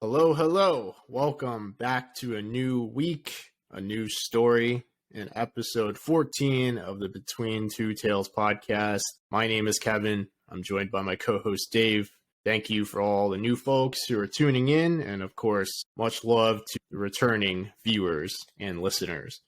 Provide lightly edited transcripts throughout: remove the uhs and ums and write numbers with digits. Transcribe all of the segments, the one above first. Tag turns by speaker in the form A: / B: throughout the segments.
A: Hello, hello. Welcome back to a new week, a new story, in episode 14 of the Between Two Tales podcast. My name is Kevin. I'm joined by my co-host Dave. Thank you for all the new folks who are tuning in, and of course, much love to the returning viewers and listeners.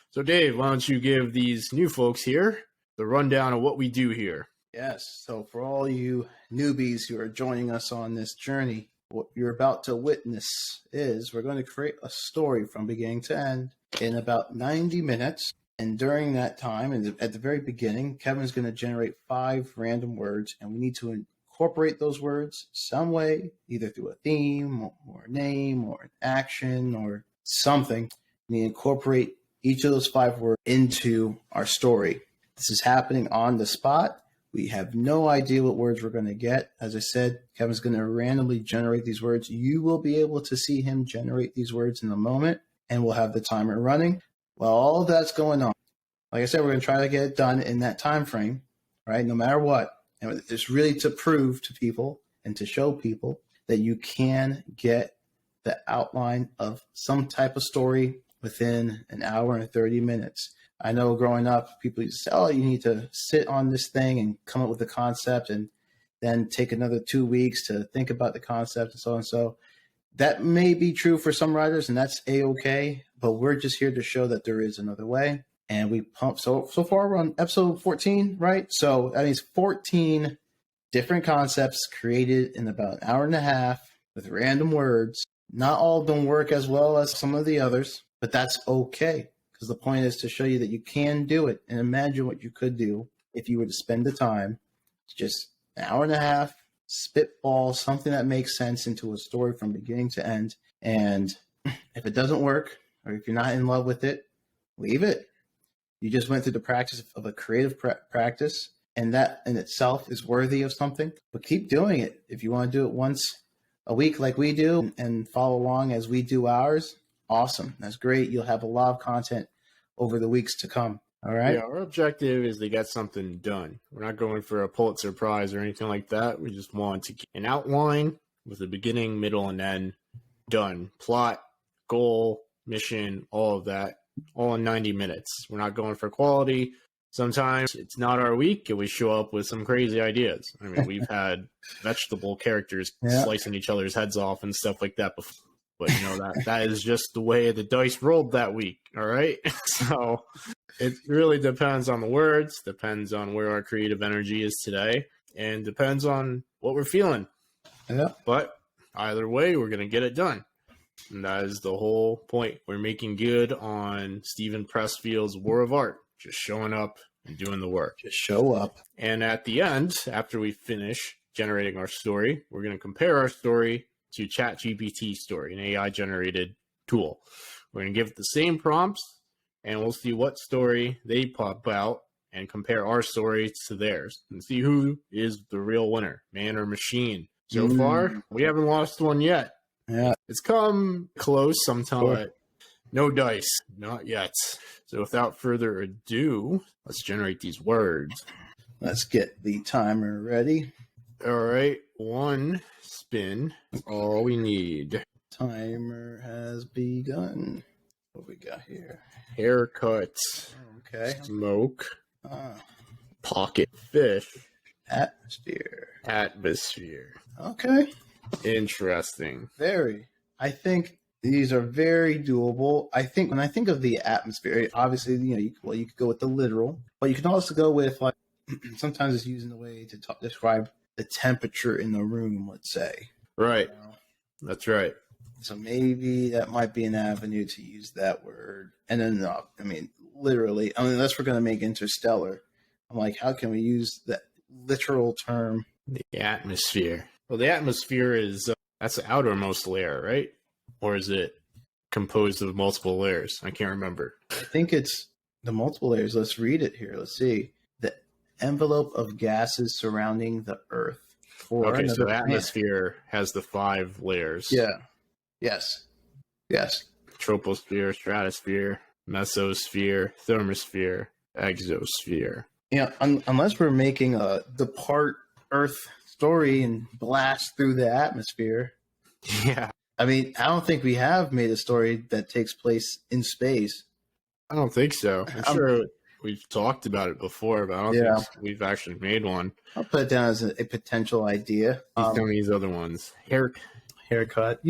A: So Dave, why don't you give these new folks here the rundown of what we do here?
B: Yes, so for all you newbies who are joining us on this journey, what you're about to witness is we're going to create a story from beginning to end in about 90 minutes. And during that time, and at the very beginning, Kevin's going to generate 5 random words, and we need to incorporate those words some way, either through a theme or a name or an action or something. We incorporate each of those 5 words into our story. This is happening on the spot. We have no idea what words we're going to get. As I said, Kevin's going to randomly generate these words. You will be able to see him generate these words in a moment, and we'll have the timer running. While all of that's going on, like I said, we're going to try to get it done in that time frame, right? No matter what. And it's really to prove to people and to show people that you can get the outline of some type of story within an hour and 30 minutes. I know growing up, people used to say, oh, you need to sit on this thing and come up with the concept and then take another 2 weeks to think about the concept and so on. So that may be true for some writers, and that's A-okay, but we're just here to show that there is another way. And we pump, so far we're on episode 14, right? So that means 14 different concepts created in about an hour and a half with random words. Not all of them work as well as some of the others, but that's okay. Because the point is to show you that you can do it, and imagine what you could do if you were to spend the time, just an hour and a half, spitball something that makes sense into a story from beginning to end. And if it doesn't work, or if you're not in love with it, leave it. You just went through the practice of a creative practice, and that in itself is worthy of something. But keep doing it. If you want to do it once a week like we do and follow along as we do ours, awesome. That's great. You'll have a lot of content over the weeks to come. All right.
A: Yeah, our objective is to get something done. We're not going for a Pulitzer Prize or anything like that. We just want to get an outline with a beginning, middle, and end done. Plot, goal, mission, all of that, all in 90 minutes. We're not going for quality. Sometimes it's not our week and we show up with some crazy ideas. I mean, we've had vegetable characters slicing each other's heads off and stuff like that before. But, you know, that is just the way the dice rolled that week, all right? So it really depends on the words, depends on where our creative energy is today, and depends on what we're feeling.
B: Yeah.
A: But either way, we're going to get it done. And that is the whole point. We're making good on Stephen Pressfield's War of Art, just showing up and doing the work.
B: Just show up.
A: And at the end, after we finish generating our story, we're going to compare our story to ChatGPT story, an AI-generated tool. We're going to give it the same prompts, and we'll see what story they pop out and compare our story to theirs and see who is the real winner, man or machine. So far, we haven't lost one yet.
B: Yeah.
A: It's come close sometime, but no dice, not yet. So without further ado, let's generate these words.
B: Let's get the timer ready.
A: All right, 1 spin. That's all we need.
B: Timer has begun. What we got here?
A: Haircut.
B: Okay.
A: Smoke. Pocket fish.
B: Atmosphere.
A: Atmosphere.
B: Okay.
A: Interesting.
B: Very. I think these are very doable. I think when I think of the atmosphere, obviously, you could go with the literal, but you can also go with, like, sometimes it's used in a way to describe the temperature in the room, let's say.
A: Right. That's right.
B: So maybe that might be an avenue to use that word. And then, literally, unless we're going to make Interstellar, I'm like, how can we use that literal term?
A: The atmosphere. Well, the atmosphere is, that's the outermost layer, right? Or is it composed of multiple layers? I can't remember.
B: I think it's the multiple layers. Let's read it here. Let's see. The envelope of gases surrounding the Earth.
A: Okay, so the atmosphere has the 5 layers.
B: Yeah. Yes.
A: Troposphere, stratosphere, mesosphere, thermosphere, exosphere.
B: Yeah, unless we're making a depart Earth story and blast through the atmosphere.
A: Yeah.
B: I mean, I don't think we have made a story that takes place in space.
A: I don't think so. I'm sure we've talked about it before, but I don't
B: Yeah.
A: think we've actually made one.
B: I'll put it down as a potential idea.
A: Please tell me these other ones.
B: Haircut,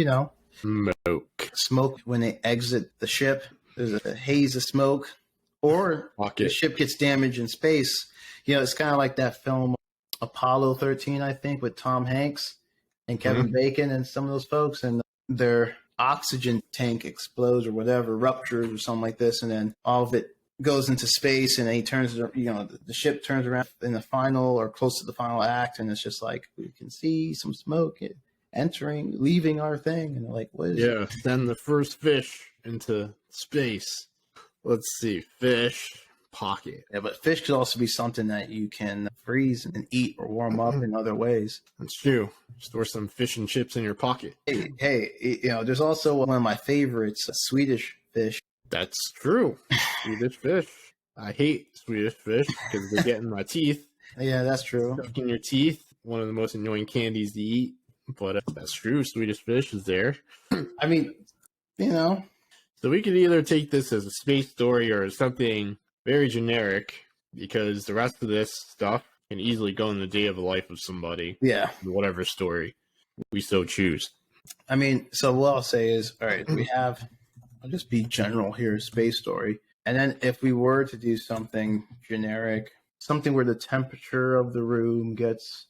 B: smoke when they exit the ship. There's a haze of smoke, or the
A: Pocket.
B: ship gets damaged in space. It's kind of like that film Apollo 13, I think, with Tom Hanks and Kevin Bacon and some of those folks, and their oxygen tank explodes or whatever, ruptures or something like this, and then all of it goes into space, and then he turns, the ship turns around in the final or close to the final act, and it's just like, we can see some smoke leaving our thing, and they're like, what is it?
A: Send the first fish into space. Let's see, fish, pocket.
B: Yeah, but fish could also be something that you can freeze and eat or warm up in other ways.
A: That's true. Store some fish and chips in your pocket.
B: Hey, there's also one of my favorites, Swedish fish.
A: That's true. Swedish fish. I hate Swedish fish because they get in my teeth.
B: Yeah, that's true.
A: Stuck in your teeth. One of the most annoying candies to eat. But that's true. Swedish fish is there.
B: I mean,
A: So we could either take this as a space story or something very generic, because the rest of this stuff can easily go in the day of the life of somebody.
B: Yeah.
A: Whatever story we so choose.
B: I mean, so what I'll say is, all right, I'll just be general here, space story. And then if we were to do something generic, something where the temperature of the room gets,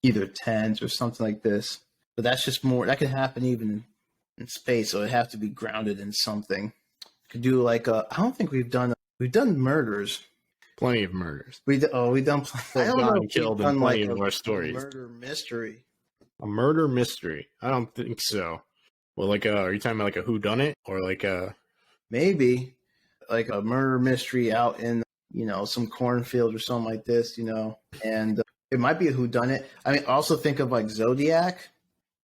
B: either tense or something like this. But that's just more, that can happen even in space, so it have to be grounded in something. Could do like I don't think we've done murders.
A: Plenty of murders.
B: We've done. I don't know.
A: Killed in plenty of our stories.
B: Murder mystery.
A: A murder mystery? I don't think so. Well, are you talking about like a whodunit or like a
B: maybe like a murder mystery out in some cornfield or something like this, and it might be a whodunit. I mean, also think of like Zodiac.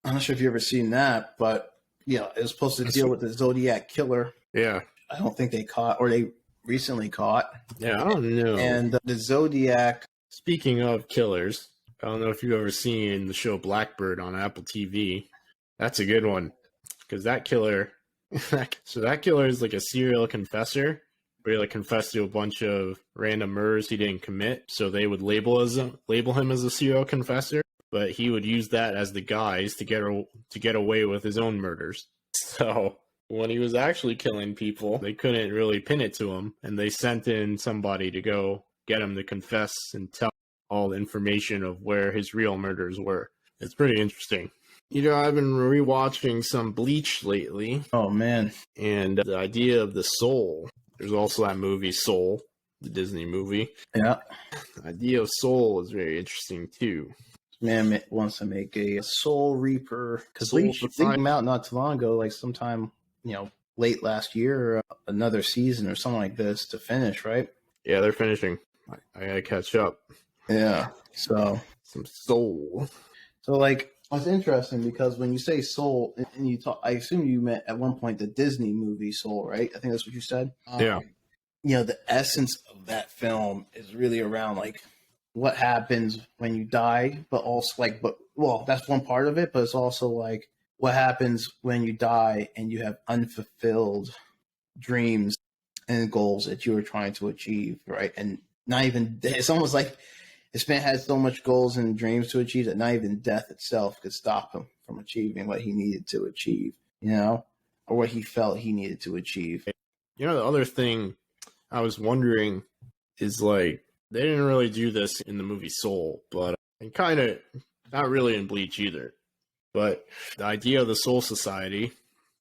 B: I'm not sure if you've ever seen that, but it was supposed to deal with the Zodiac killer.
A: Yeah.
B: I don't think they caught, or they recently caught.
A: Yeah, I don't know.
B: And the Zodiac.
A: Speaking of killers, I don't know if you've ever seen the show Blackbird on Apple TV. That's a good one, because that killer. So that killer is like a serial confessor, where he like confessed to a bunch of random murders he didn't commit. So they would label him as a serial confessor, but he would use that as the guise to get away with his own murders. So when he was actually killing people, they couldn't really pin it to him, and they sent in somebody to go get him to confess and tell all the information of where his real murders were. It's pretty interesting. I've been rewatching some Bleach lately.
B: Oh, man.
A: And the idea of the soul. There's also that movie Soul, the Disney movie.
B: Yeah.
A: The idea of soul is very interesting, too.
B: Man wants to make a Soul Reaper. Because Bleach came out not too long ago, like sometime, late last year, or another season or something like this to finish, right?
A: Yeah, they're finishing. I gotta catch up.
B: Yeah. So.
A: Some soul.
B: So, it's interesting because when you say soul, and you talk, I assume you meant at one point the Disney movie Soul, right? I think that's what you said.
A: Yeah.
B: The essence of that film is really around what happens when you die, but also that's one part of it, but it's also what happens when you die and you have unfulfilled dreams and goals that you were trying to achieve, right? And not even, it's almost like this man had so much goals and dreams to achieve that not even death itself could stop him from achieving what he needed to achieve, or what he felt he needed to achieve.
A: The other thing I was wondering is they didn't really do this in the movie Soul, but and kind of not really in Bleach either. But the idea of the Soul Society,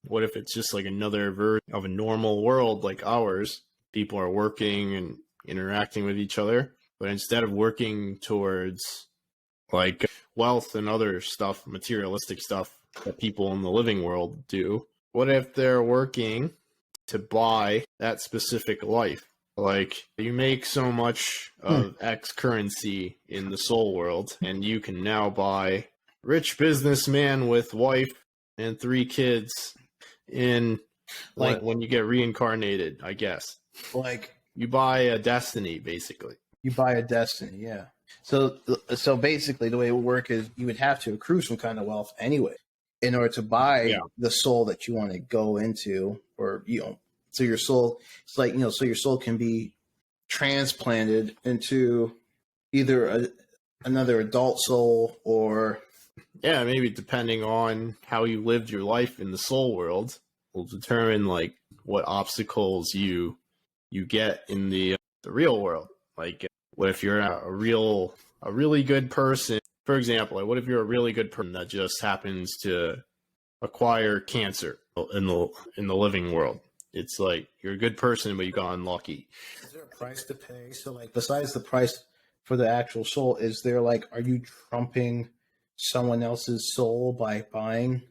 A: what if it's just another version of a normal world like ours? People are working and interacting with each other. But instead of working towards wealth and other stuff, materialistic stuff that people in the living world do, what if they're working to buy that specific life? You make so much of X currency in the soul world, and you can now buy rich businessman with wife and 3 kids in when you get reincarnated, I guess. You buy a destiny, basically.
B: You buy a destiny, yeah. So basically, the way it would work is you would have to accrue some kind of wealth anyway. in order to buy
A: Yeah.
B: the soul that you want to go into, or so your soul, it's like so your soul can be transplanted into either another adult soul, or
A: Yeah, maybe depending on how you lived your life in the soul world will determine like what obstacles you get in the real world. Like, what if you're a really good person? For example, like, what if you're a really good person that just happens to acquire cancer in the living world? It's like you're a good person, but you got unlucky.
B: is there a price to pay? So, like, besides the price for the actual soul, is there like, are you trumping someone else's soul by buying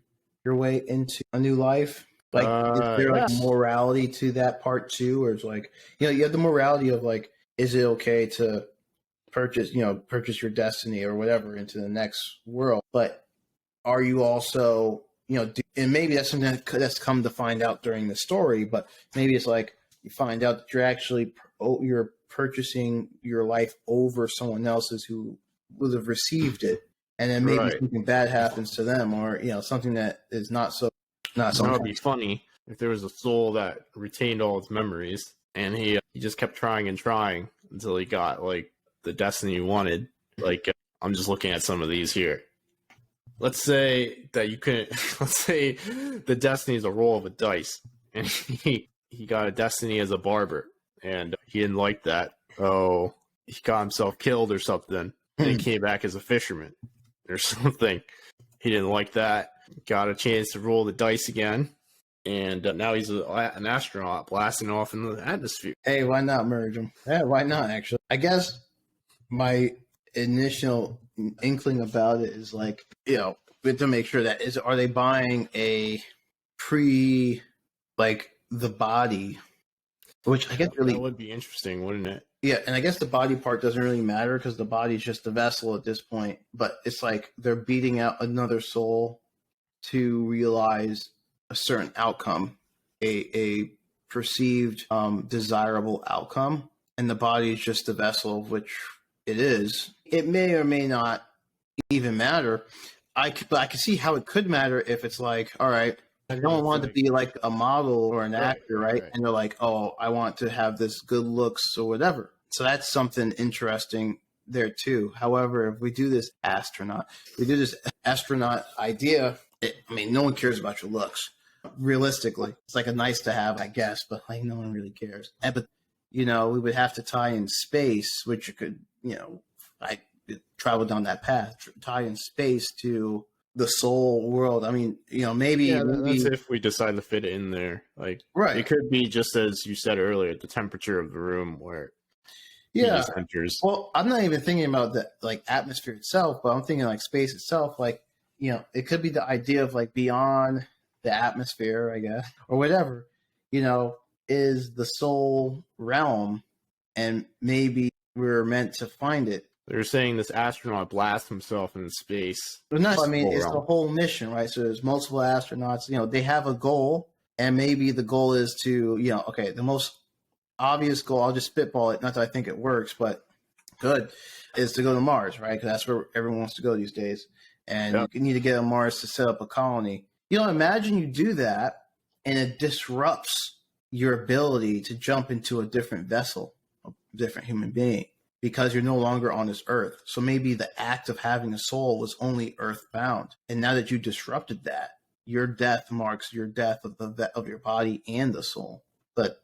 B: your way into a new life? Like, is there like
A: Yes.
B: morality to that part too, or is like, you have the morality of like, is it okay to purchase your destiny or whatever into the next world? But are you also and maybe that's something that's come to find out during the story, but maybe it's like you find out that you're purchasing your life over someone else's who would have received it, and then maybe
A: Right.
B: something bad happens to them, or something that is not so
A: That would be funny if there was a soul that retained all its memories, and he just kept trying and trying until he got like the destiny he wanted. Like, I'm just looking at some of these here. Let's say that you couldn't. Let's say the destiny is a roll of a dice, and he got a destiny as a barber, and he didn't like that. Oh, he got himself killed or something, and he came back as a fisherman or something. He didn't like that. Got a chance to roll the dice again, and now he's an astronaut blasting off in the atmosphere.
B: Hey, why not merge them? Yeah, why not? Actually, I guess my initial inkling about it is like, we have to make sure that are they buying a like the body, which I guess really
A: That would be interesting, wouldn't it?
B: yeah, and I guess the body part doesn't really matter because the body's just a vessel at this point. But it's like they're beating out another soul to realize a certain outcome, a perceived desirable outcome, and the body is just a vessel of which it is. It may or may not even matter. But I can see how it could matter if it's like, all right, no one wanted to be like a model or an actor, right? And they're like, oh, I want to have this good looks or whatever. So that's something interesting there too. However, if we do this astronaut idea, no one cares about your looks. Realistically, it's like a nice to have, I guess, but like no one really cares. But we would have to tie in space, which you could, I travel down that path, tie in space to the soul world. Maybe
A: that's if we decide to fit it in there. Like,
B: right,
A: it could be just as you said earlier, the temperature of the room where he just enters.
B: Well, I'm not even thinking about the like atmosphere itself, but I'm thinking like space itself. Like, it could be the idea of like beyond the atmosphere, I guess, or whatever. Is the soul realm, and maybe we're meant to find it.
A: They're saying this astronaut blasts himself into space.
B: But no, it's the whole mission, right? So there's multiple astronauts. They have a goal, and maybe the goal is to, okay, the most obvious goal, I'll just spitball it, not that I think it works, but good, is to go to Mars, right? Because that's where everyone wants to go these days. And you need to get on Mars to set up a colony. Imagine you do that, and it disrupts your ability to jump into a different vessel, a different human being, because you're no longer on this earth. So maybe the act of having a soul was only earthbound. And now that you disrupted that, your death marks your death of your body and the soul. But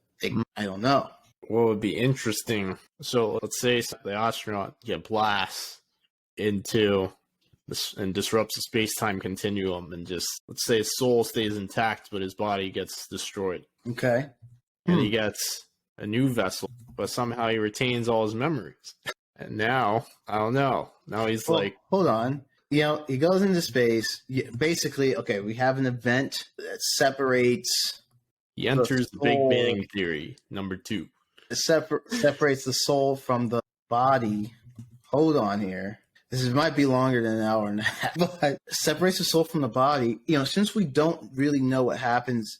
B: I don't know.
A: What would be interesting? So let's say the astronaut blasts into this and disrupts the space-time continuum, and just, let's say his soul stays intact, but his body gets destroyed.
B: Okay.
A: And he gets a new vessel, but somehow he retains all his memories. And now, I don't know. Now he's
B: hold on. He goes into space. Basically, okay, we have an event that separates.
A: He enters the Big Bang Theory, number 2.
B: It separates the soul from the body. Hold on here. This might be longer than an hour and a half, but separates the soul from the body. Since we don't really know what happens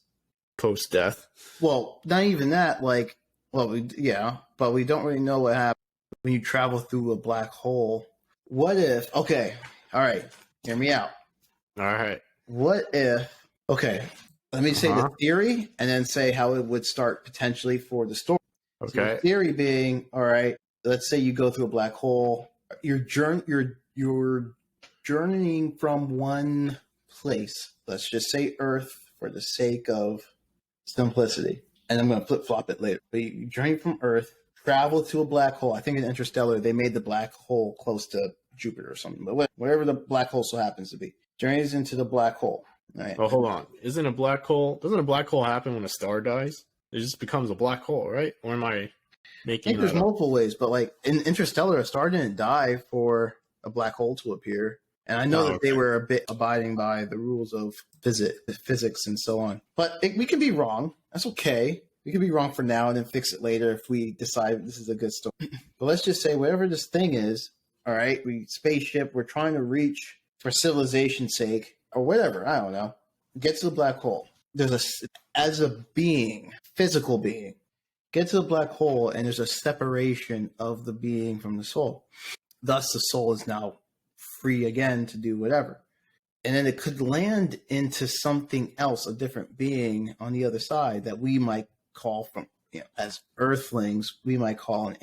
A: post-death.
B: Well, not even that. But we don't really know what happens when you travel through a black hole. What if? Okay, all right, hear me out.
A: All right.
B: what if? Okay, let me say the
A: Uh-huh.
B: theory, and then say how it would start potentially for the story. So the
A: Okay.
B: theory being, all right, let's say you go through a black hole. You're journeying from one place. Let's just say Earth for the sake of simplicity. And I'm going to flip flop it later. But you journey from Earth, travel to a black hole. I think in Interstellar they made the black hole close to Jupiter or something. But whatever the black hole so happens to be, journeys into the black hole. Right.
A: Well, hold on. Doesn't a black hole happen when a star dies? It just becomes a black hole, right? Or am I
B: I
A: making
B: think there's
A: that up?
B: multiple ways, but like in Interstellar, a star didn't die for a black hole to appear. And I know that they
A: Okay.
B: were a bit abiding by the rules of physics and so on. But we can be wrong. That's okay. We can be wrong for now and then fix it later if we decide this is a good story. But let's just say whatever this thing is, all right, spaceship, we're trying to reach for civilization's sake or whatever, I don't know, get to the black hole. As a being, physical being, get to the black hole and there's a separation of the being from the soul. Thus, the soul is now free again to do whatever. And then it could land into something else, a different being on the other side that we might call as earthlings, we might call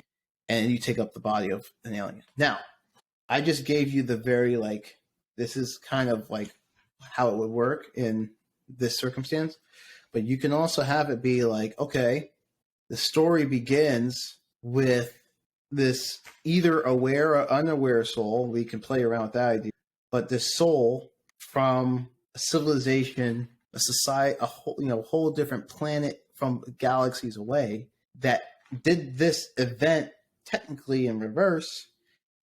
B: and you take up the body of an alien. Now, I just gave you the very this is kind of like how it would work in this circumstance, but you can also have it be like, okay, the story begins with this either aware or unaware soul. We can play around with that idea, but this soul from a civilization, a society, a whole different planet from galaxies away that did this event technically in reverse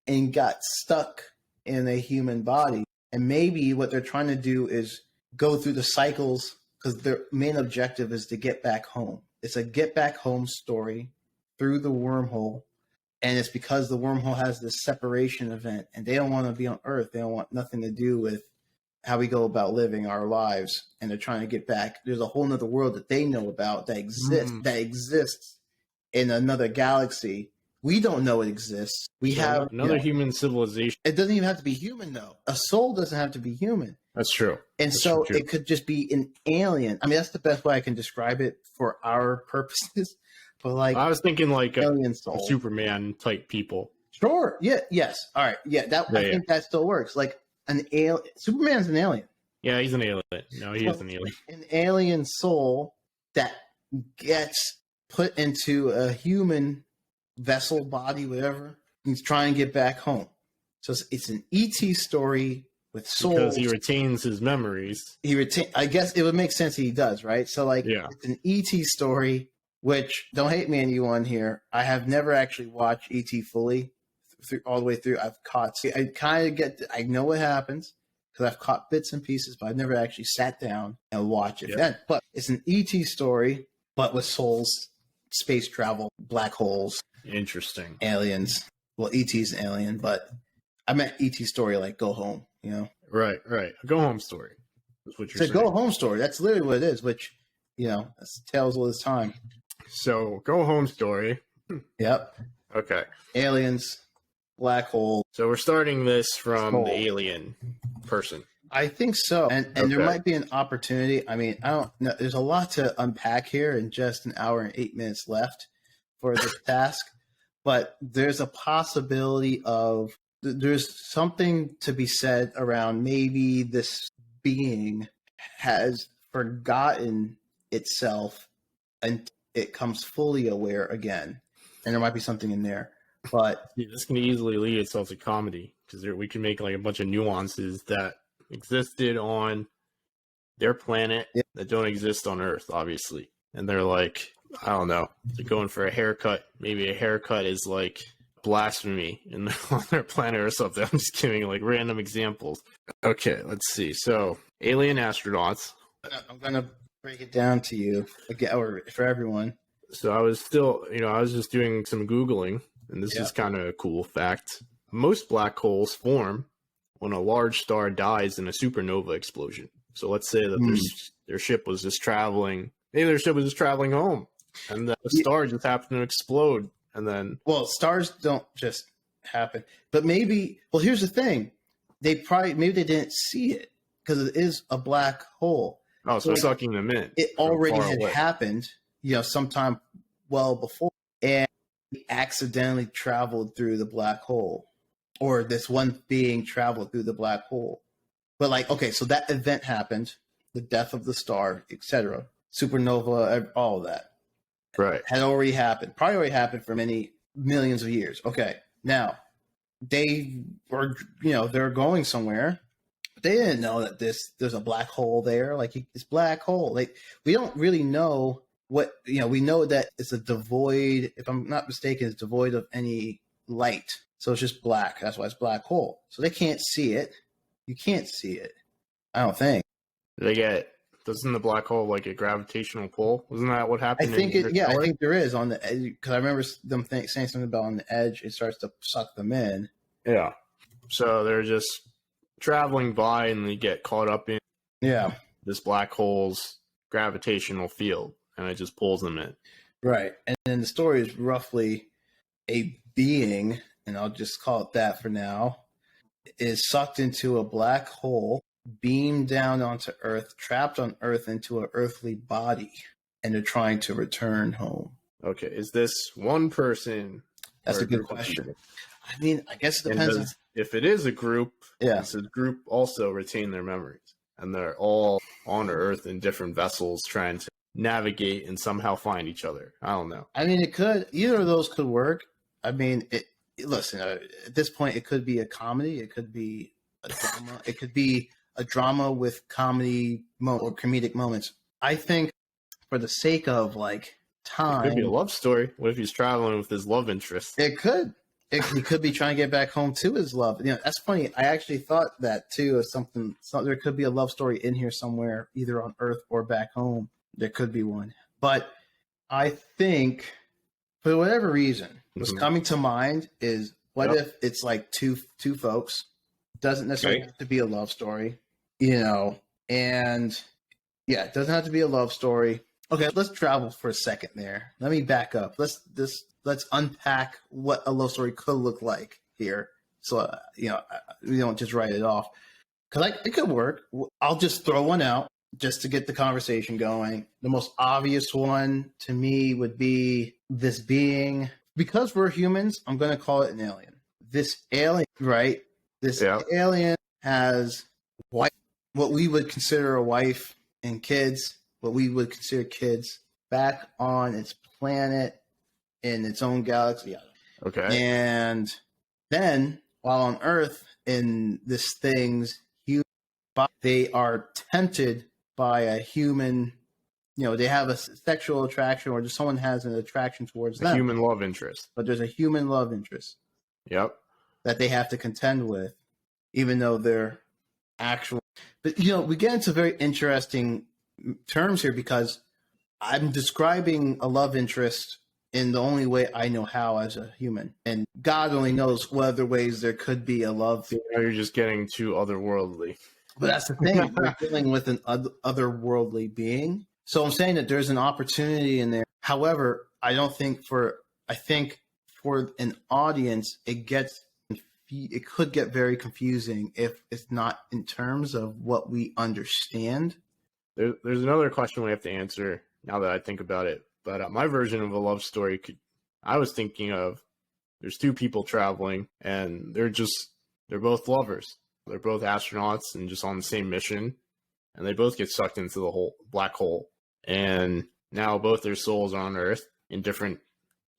B: and got stuck in a human body. And maybe what they're trying to do is go through the cycles because their main objective is to get back home. It's a get back home story through the wormhole. And it's because the wormhole has this separation event and they don't want to be on Earth. They don't want nothing to do with how we go about living our lives. And they're trying to get back. There's a whole nother world that they know about that exists in another galaxy. We don't know it exists. We have
A: another human civilization.
B: It doesn't even have to be human, though. A soul doesn't have to be human.
A: That's true.
B: And
A: That's
B: so
A: true.
B: it could just be an alien. I mean, that's the best way I can describe it for our purposes. But like,
A: I was thinking like
B: alien
A: a
B: soul.
A: Superman type people.
B: Sure. Yeah. Yes. All right. Yeah. I think that still works. Like an alien. Superman's an alien.
A: Yeah, he's an alien. No, he is an alien.
B: An alien soul that gets put into a human vessel, body, whatever. He's trying to get back home. So it's an ET story with souls.
A: Because he retains his memories.
B: I guess it would make sense he does, right? So like, It's an ET story, which don't hate me anyone here. I have never actually watched ET fully all the way through. I know what happens because I've caught bits and pieces, but I've never actually sat down and watched it.
A: Yep.
B: But it's an ET story, but with souls, space travel, black holes.
A: Interesting.
B: Aliens. Well, ET's an alien, but I meant ET story like Go Home, you know?
A: Right. A go home story. That's what you're saying.
B: It's a Go Home story. That's literally what it is, which, that's Tales all this time.
A: So, go home story.
B: Yep.
A: Okay.
B: Aliens, black hole.
A: So we're starting this from the alien person.
B: I think so. And there might be an opportunity. I mean, I don't know. There's a lot to unpack here in just an hour and 8 minutes left for this task. But there's a possibility there's something to be said around maybe this being has forgotten itself and it comes fully aware again. And there might be something in there. But
A: this can easily lead itself to comedy because we can make like a bunch of nuances that existed on their planet that don't exist on Earth, obviously. And they're like, I don't know, they're going for a haircut. Maybe a haircut is like blasphemy on their planet or something. I'm just giving like random examples. Okay, let's see. So, alien astronauts.
B: I'm going to break it down to you again, or for everyone.
A: So I was just doing some Googling, and this is kind of a cool fact. Most black holes form when a large star dies in a supernova explosion. So let's say that their ship was just traveling. Maybe their ship was just traveling home, and the star just happened to explode. And then,
B: well, stars don't just happen, but maybe. Well, here's the thing: maybe they didn't see it. because it is a black hole.
A: Oh, so sucking them in.
B: It already had
A: away.
B: happened, sometime well before, and he accidentally traveled through the black hole, or this one being traveled through the black hole. But like, okay, so that event happened, the death of the star, etc., supernova, all of that,
A: right,
B: had already happened. Probably already happened for many millions of years. Okay, now they were, they're going somewhere. They didn't know that there's a black hole there. Like it's black hole. Like we don't really know what we know that it's a devoid. If I'm not mistaken, it's devoid of any light. So it's just black. That's why it's black hole. So they can't see it. You can't see it. I don't think.
A: Doesn't the black hole like a gravitational pull? Wasn't that what happened?
B: I think I think there is on the edge, because I remember them saying something about on the edge. It starts to suck them in.
A: Yeah. So they're just traveling by and they get caught up in this black hole's gravitational field, and it just pulls them in.
B: Right. And then the story is roughly a being, and I'll just call it that for now, is sucked into a black hole, beamed down onto Earth, trapped on Earth into an earthly body, and they're trying to return home.
A: Okay. Is this one person?
B: That's a good question. I mean, I guess it depends.
A: If it is a group, does the group also retain their memories? And they're all on Earth in different vessels trying to navigate and somehow find each other. I don't know.
B: I mean, it could. Either of those could work. I mean, listen, at this point, it could be a comedy. It could be a drama. It could be a drama with comedy or comedic moments. I think for the sake of like time.
A: It could be a love story. What if he's traveling with his love interest?
B: It could. He could be trying to get back home to his love. That's funny. I actually thought that too, as something. There could be a love story in here somewhere, either on Earth or back home. There could be one. But I think, for whatever reason, what's coming to mind is what if it's like two folks? Doesn't necessarily have to be a love story, and it doesn't have to be a love story. Okay, let's travel for a second there. Let me back up. Let's unpack what a love story could look like here. So, we don't just write it off. Because it could work. I'll just throw one out just to get the conversation going. The most obvious one to me would be this being. Because we're humans, I'm going to call it an alien. This alien, right? This alien has what we would consider a wife and kids, what we would consider kids, back on its planet in its own galaxy.
A: Okay.
B: And then, while on Earth, in this thing's human body, they are tempted by a human, they have a sexual attraction, or just someone has an attraction towards them.
A: Human love interest.
B: But there's a human love interest.
A: Yep.
B: That they have to contend with, even though they're actual. But, we get into very interesting terms here, because I'm describing a love interest in the only way I know how as a human. And God only knows what other ways there could be a love.
A: You're just getting too otherworldly.
B: But that's the thing. We're dealing with an otherworldly being. So I'm saying that there's an opportunity in there. However, I think for an audience, it could get very confusing if it's not in terms of what we understand.
A: There's another question we have to answer now that I think about it. But my version of a love story I was thinking of, there's two people traveling and they're both lovers. They're both astronauts and just on the same mission, and they both get sucked into the whole black hole. And now both their souls are on Earth in different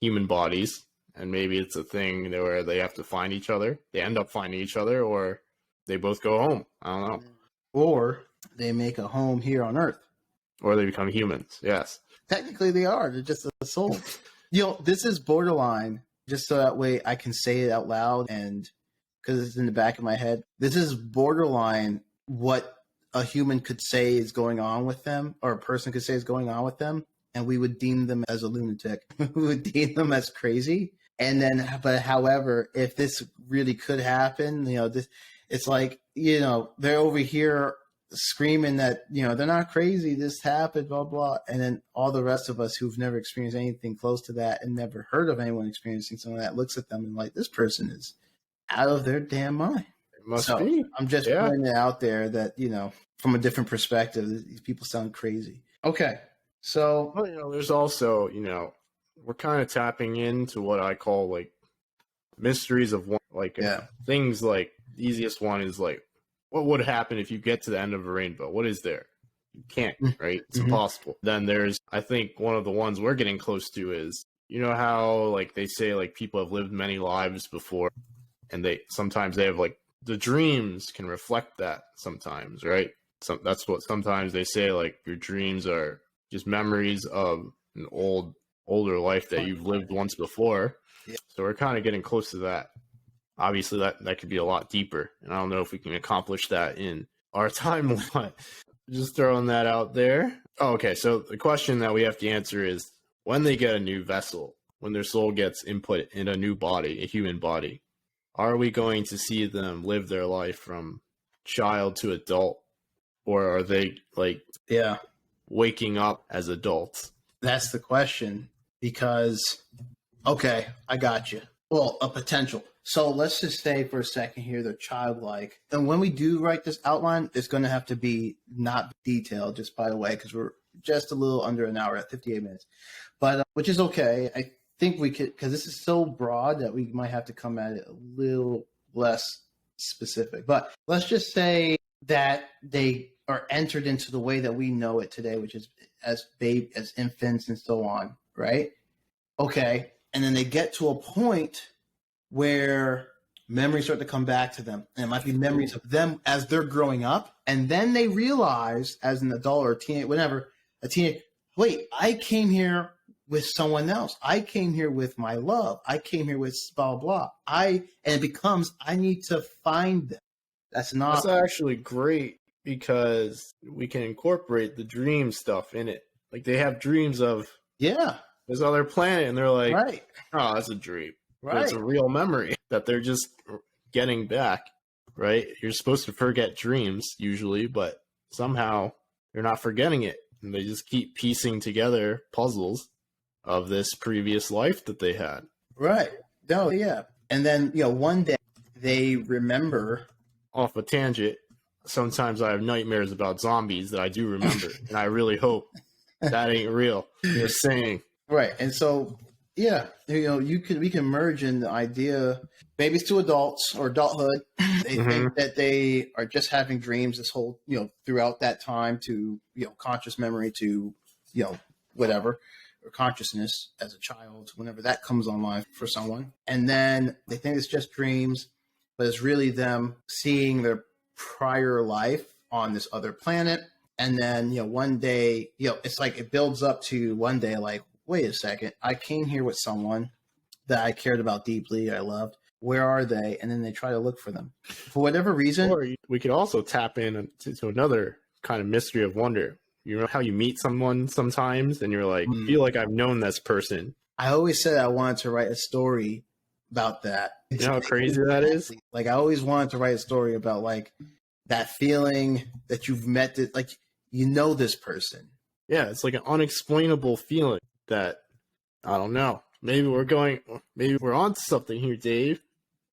A: human bodies. And maybe it's a thing where they have to find each other. They end up finding each other, or they both go home. I don't know.
B: Or they make a home here on Earth.
A: Or they become humans. Yes.
B: Technically, they are. They're just a soul. This is borderline, just so that way I can say it out loud, and because it's in the back of my head. This is borderline what a human could say is going on with them, or a person could say is going on with them, and we would deem them as a lunatic. We would deem them as crazy. And then, but however, if this really could happen, it's like, they're over here screaming that, they're not crazy, this happened, blah, blah. And then all the rest of us who've never experienced anything close to that and never heard of anyone experiencing something like that looks at them and like, this person is out of their damn mind.
A: must
B: So
A: be.
B: I'm just
A: Yeah.
B: putting it out there that, from a different perspective, these people sound crazy. Okay. So,
A: Well, there's also, we're kind of tapping into what I call like mysteries of one, like
B: yeah.
A: things like the easiest one is like, what would happen if you get to the end of a rainbow? What is there? You can't, right? It's
B: Mm-hmm.
A: impossible. Then there's, I think one of the ones we're getting close to is, how like they say like people have lived many lives before, and sometimes they have like the dreams can reflect that sometimes, right? That's what sometimes they say, like your dreams are just memories of an older life that you've lived once before.
B: Yeah.
A: So we're kind of getting close to that. Obviously, that could be a lot deeper, and I don't know if we can accomplish that in our time limit. Just throwing that out there. Oh, okay, so the question that we have to answer is when they get a new vessel, when their soul gets input in a new body, a human body, are we going to see them live their life from child to adult, or are they like
B: Yeah.
A: waking up as adults?
B: That's the question because, okay, I got you. Well, a potential. So let's just say for a second here, they're childlike. And when we do write this outline, it's going to have to be not detailed, just by the way, because we're just a little under an hour at 58 minutes, but which is okay. I think we could, because this is so broad that we might have to come at it a little less specific. But let's just say that they are entered into the way that we know it today, which is as infants and so on, right? Okay. And then they get to a point where memories start to come back to them. And it might be memories of them as they're growing up. And then they realize as an adult or a teenage, whatever, wait, I came here with someone else. I came here with my love. I came here with blah, blah. And it becomes, I need to find them. That's
A: actually great because we can incorporate the dream stuff in it. Like they have dreams of this other planet, and they're like,
B: right.
A: Oh, that's a dream.
B: Right.
A: But it's a real memory that they're just getting back, right? You're supposed to forget dreams usually, but somehow they're not forgetting it. And they just keep piecing together puzzles of this previous life that they had.
B: Right. No, yeah. And then, one day they remember.
A: Off a tangent, sometimes I have nightmares about zombies that I do remember. And I really hope that ain't real. You're saying.
B: Right. And so, yeah, we can merge in the idea, babies to adults or adulthood. They think that they are just having dreams this whole, throughout that time to, conscious memory to, whatever, or consciousness as a child, whenever that comes online for someone. And then they think it's just dreams, but it's really them seeing their prior life on this other planet. And then, one day, it's like it builds up to one day, like, wait a second, I came here with someone that I cared about deeply, I loved. Where are they? And then they try to look for them. For whatever reason.
A: Or we could also tap in to another kind of mystery of wonder. You know how you meet someone sometimes and you're like, feel like I've known this person.
B: I always said I wanted to write a story about that.
A: You know how crazy that is?
B: Like I always wanted to write a story about like that feeling that you've met it, like this person.
A: Yeah, it's like an unexplainable feeling that I don't know. Maybe we're on to something here, Dave.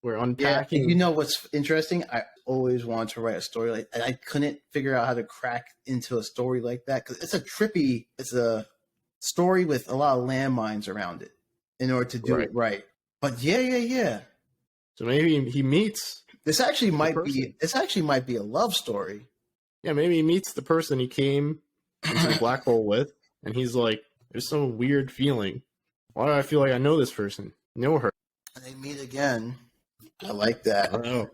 A: We're unpacking.
B: Yeah, you know what's interesting? I always wanted to write a story like, and I couldn't figure out how to crack into a story like that because it's a story with a lot of landmines around it in order to do it right. But yeah.
A: So maybe he meets.
B: This actually might be a love story.
A: Yeah, maybe he meets the person he came into the black hole with, and he's like, "There's some weird feeling. Why do I feel like I know this person? Know her?"
B: And they meet again. I like that.
A: I don't know.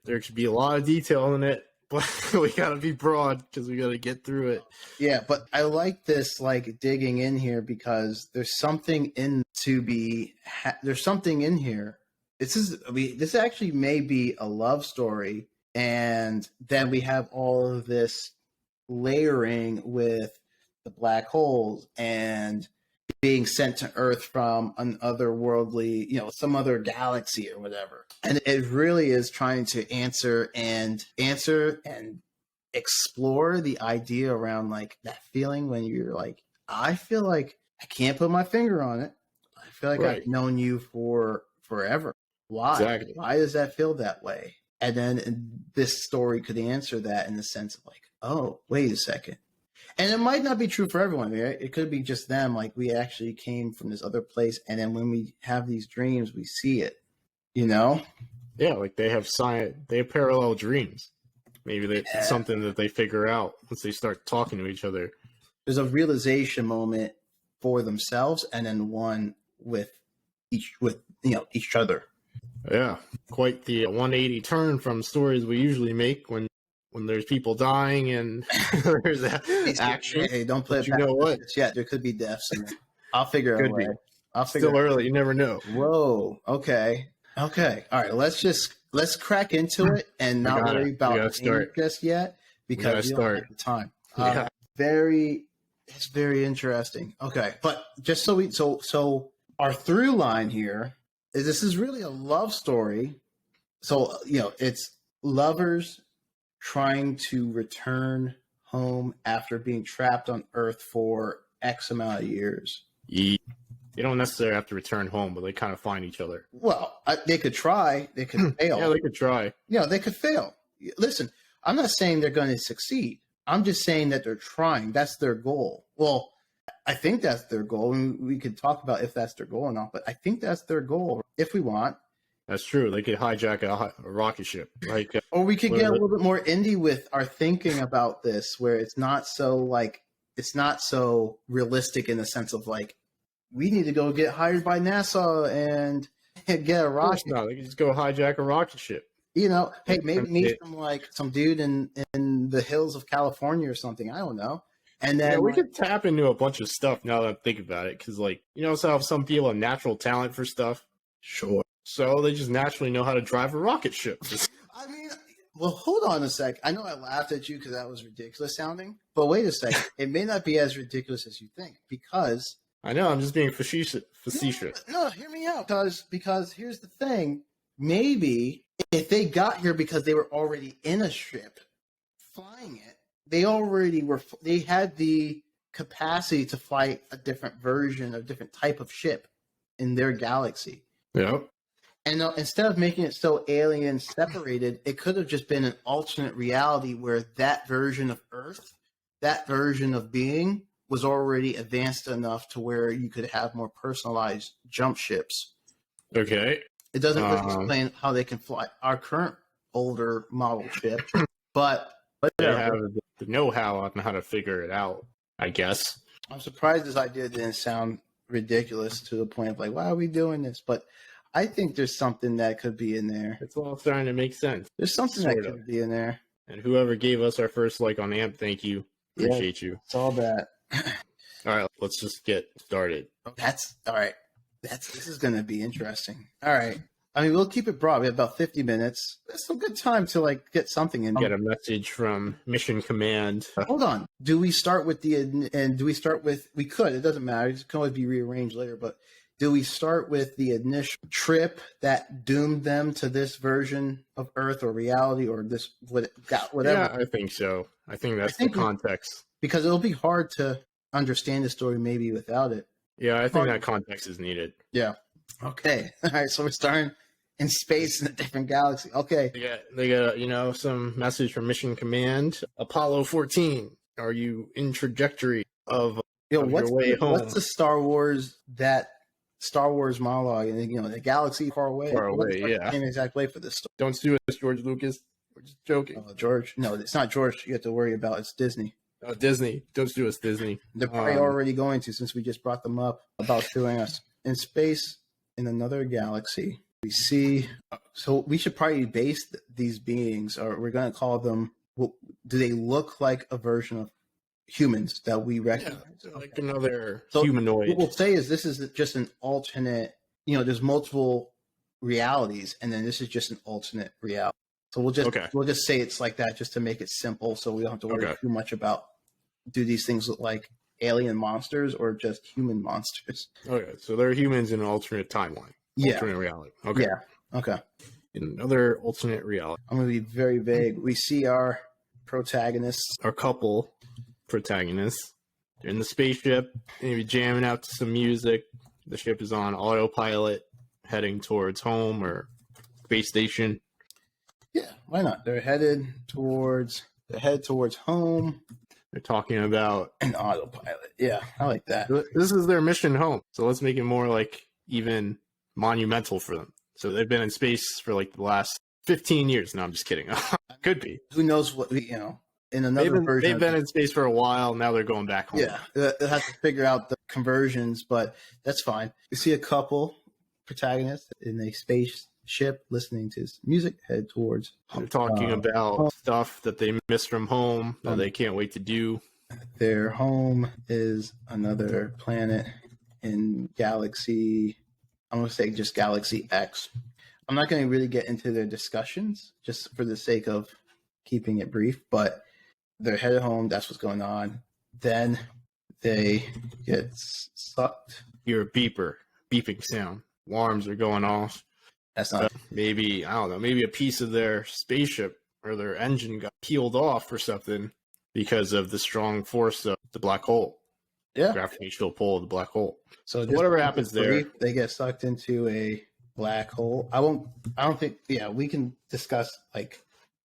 A: There should be a lot of detail in it, but we gotta be broad because we gotta get through it.
B: Yeah, but I like this, like digging in here because there's something in there's something in here. This actually may be a love story, and then we have all of this layering with the black holes and being sent to Earth from an otherworldly, some other galaxy or whatever. And it really is trying to answer and explore the idea around like that feeling when you're like, I feel like I can't put my finger on it. I feel like I've known you for forever. Why?
A: Exactly.
B: Why does that feel that way? And then this story could answer that in the sense of like, oh, wait a second. And it might not be true for everyone, right? It could be just them. Like, we actually came from this other place. And then when we have these dreams, we see it, you know?
A: Yeah, like they have parallel dreams. Maybe it's something that they figure out once they start talking to each other.
B: There's a realization moment for themselves, and then one with each other.
A: Yeah, quite the 180 turn from stories we usually make when there's people dying and there's action.
B: Hey, don't play it.
A: You know what?
B: Yeah, there could be deaths. I'll figure out a way.
A: Still early. You never know.
B: Whoa. Okay. All right. Let's crack into it and not worry about just yet because we don't have the time.
A: Yeah.
B: It's very interesting. Okay, but just so our through line here is this is really a love story. So it's lovers trying to return home after being trapped on Earth for X amount of years.
A: Yeah. They don't necessarily have to return home, but they kind of find each other.
B: Well, they could try. They could fail.
A: Yeah, they could try.
B: Yeah, they could fail. Listen, I'm not saying they're going to succeed. I'm just saying that they're trying. That's their goal. Well, I think that's their goal. And we could talk about if that's their goal or not, but I think that's their goal if we want.
A: That's true. They could hijack a rocket ship.
B: Or we could get a little bit more indie with our thinking about this, where it's not so realistic in the sense of like, we need to go get hired by NASA and get a rocket.
A: No, they can just go hijack a rocket ship.
B: Hey, maybe meet some dude in the hills of California or something. I don't know. And then
A: we could tap into a bunch of stuff now that I think about it, because so some people have natural talent for stuff.
B: Sure.
A: So they just naturally know how to drive a rocket ship.
B: I mean, well, hold on a sec. I know I laughed at you because that was ridiculous sounding, but wait a second. It may not be as ridiculous as you think because.
A: I know, I'm just being facetious.
B: No, hear me out. Because here's the thing. Maybe if they got here because they were already in a ship flying it, they had the capacity to fly a different version, a different type of ship in their galaxy.
A: Yep.
B: And instead of making it so alien separated, it could have just been an alternate reality where that version of Earth, that version of being, was already advanced enough to where you could have more personalized jump ships.
A: Okay.
B: It doesn't really explain how they can fly our current older model ship, but
A: they have the know-how on how to figure it out, I guess.
B: I'm surprised this idea didn't sound ridiculous to the point of like, why are we doing this? But I think there's something that could be in there.
A: It's all starting to make sense.
B: There's something that could be in there.
A: And whoever gave us our first like on AMP, thank you. Appreciate you.
B: It's all that.
A: All right, let's just get started.
B: That's all right. This is going to be interesting. All right. I mean, we'll keep it broad. We have about 50 minutes. That's some good time to like get something in.
A: Get a message from Mission Command.
B: Hold on. Do we start with we could, it doesn't matter. It can always be rearranged later, but do we start with the initial trip that doomed them to this version of Earth or reality or this, whatever?
A: Yeah, I think so. I think that's the context.
B: Because it'll be hard to understand the story maybe without it.
A: Yeah, I think that context is needed.
B: Yeah. Okay. All right. So we're starting in space in a different galaxy. Okay.
A: They got some message from Mission Command. Apollo 14. Are you in trajectory of your way home?
B: What's the Star Wars monologue? And the galaxy far away.
A: Far away. Yeah.
B: Same exact way for this story.
A: Don't sue us, George Lucas. We're just joking.
B: George. No, it's not George. You have to worry about. It's Disney.
A: Disney. Don't sue us, Disney.
B: They're probably already going to, since we just brought them up about suing us. In space, in another galaxy, we see. So we should probably base these beings, or we're going to call them. Do they look like a version of humans that we recognize?
A: Yeah, like another humanoid.
B: What we'll say is this is just an alternate. There's multiple realities, and then this is just an alternate reality. So we'll just say it's like that, just to make it simple, so we don't have to worry too much about. Do these things look like alien monsters or just human monsters?
A: Okay, so they're humans in an alternate timeline.
B: Yeah.
A: Alternate reality. Okay.
B: Yeah. Okay.
A: In another alternate reality.
B: I'm going to be very vague. We see our protagonists.
A: Our couple protagonists. They're in the spaceship, maybe jamming out to some music. The ship is on autopilot, heading towards home or space station.
B: Yeah, why not? They're headed towards home
A: They're talking about
B: and autopilot. Yeah, I like that.
A: this is their mission home. So let's make it more like even monumental for them. So they've been in space for like the last 15 years. No, I'm just kidding. Could be.
B: Who knows what, in another version.
A: They've been in space for a while. Now they're going back home.
B: Yeah, they'll have to figure out the conversions, but that's fine. You see a couple protagonists in a spaceship listening to music head towards.
A: They're talking about stuff that they miss from home that they can't wait to do.
B: Their home is another planet in Galaxy. I'm going to say just Galaxy X. I'm not going to really get into their discussions just for the sake of keeping it brief, but they're headed home. That's what's going on. Then they get sucked.
A: Hear a beeping sound. Alarms are going off.
B: That's not
A: maybe, I don't know, maybe a piece of their spaceship or their engine got peeled off or something because of the strong force of the black hole. Gravitational pull of the black hole.
B: So
A: whatever happens there,
B: they get sucked into a black hole. I don't think. Yeah, we can discuss like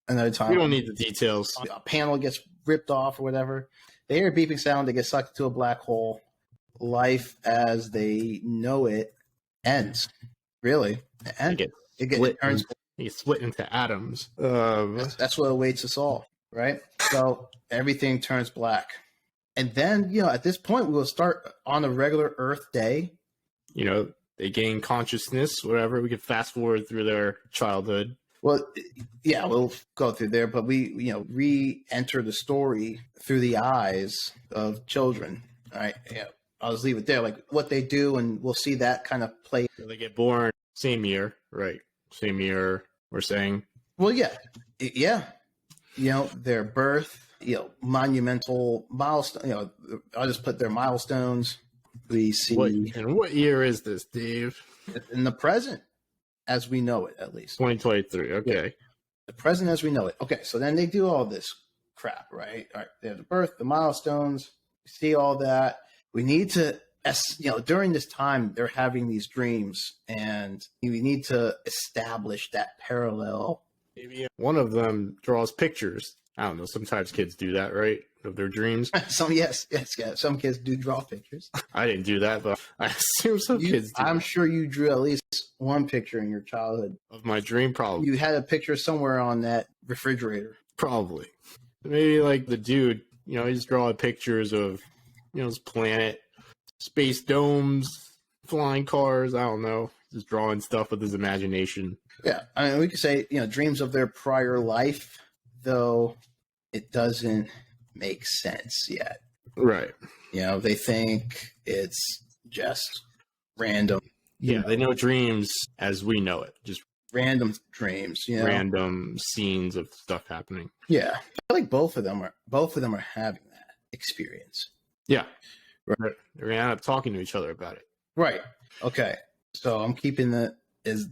B: another time.
A: We don't need the details.
B: A panel gets ripped off or whatever. They hear a beeping sound. They get sucked into a black hole. Life as they know it ends. Really, and it
A: gets split into atoms.
B: That's what awaits us all, right? So everything turns black. And then, at this point, we will start on a regular Earth day.
A: They gain consciousness, whatever. We could fast forward through their childhood.
B: Well, yeah, we'll go through there, but we, re-enter the story through the eyes of children. All right. Yeah. I'll just leave it there. Like what they do, and we'll see that kind of play.
A: They get born same year, right? Same year, we're saying.
B: Well, yeah. Yeah. Their birth. Monumental milestone. I'll just put their milestones. We see.
A: What year is this, Dave?
B: In the present, as we know it, at least.
A: 2023. Okay.
B: Yeah. The present as we know it. Okay, so then they do all this crap, right? All right. They have the birth, the milestones. We see all that. We need to, during this time, they're having these dreams, and we need to establish that parallel.
A: Maybe one of them draws pictures. I don't know. Sometimes kids do that, right? Of their dreams.
B: Yes. Some kids do draw pictures.
A: I didn't do that, but I assume some kids do.
B: I'm sure you drew at least one picture in your childhood.
A: Of my dream, probably.
B: You had a picture somewhere on that refrigerator.
A: Probably. Maybe like the dude, he's drawing pictures of, his planet, space domes, flying cars. I don't know. Just drawing stuff with his imagination.
B: Yeah. I mean, we could say, dreams of their prior life, though it doesn't make sense yet.
A: Right.
B: They think it's just random.
A: Yeah, they know dreams as we know it. Just
B: random dreams,
A: random scenes of stuff happening.
B: Yeah. I feel like both of them are having that experience.
A: Yeah. Right. They're gonna end up talking to each other about it.
B: Right. Okay. So I'm keeping as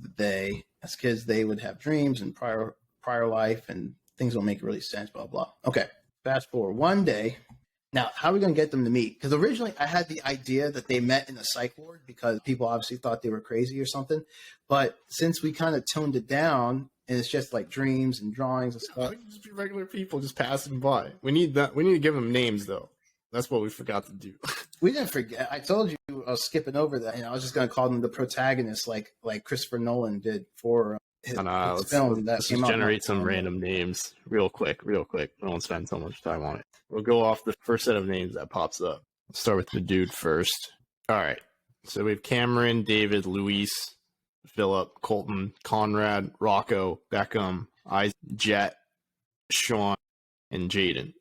B: kids they would have dreams in prior life and things don't make really sense, blah, blah. Okay, fast forward. One day, now, how are we going to get them to meet? Because originally I had the idea that they met in a psych ward because people obviously thought they were crazy or something. But since we kind of toned it down and it's just like dreams and drawings and stuff.
A: Just be regular people just passing by. We need that. We need to give them names, though. That's what we forgot to do.
B: We didn't forget. I told you I was skipping over that. I was just going to call them the protagonists like Christopher Nolan did for his film.
A: Let's just generate some random names real quick. We don't spend so much time on it. We'll go off the first set of names that pops up. Let's start with the dude first. All right. So we have Cameron, David, Luis, Philip, Colton, Conrad, Rocco, Beckham, Isaac, Jet, Sean, and Jaden.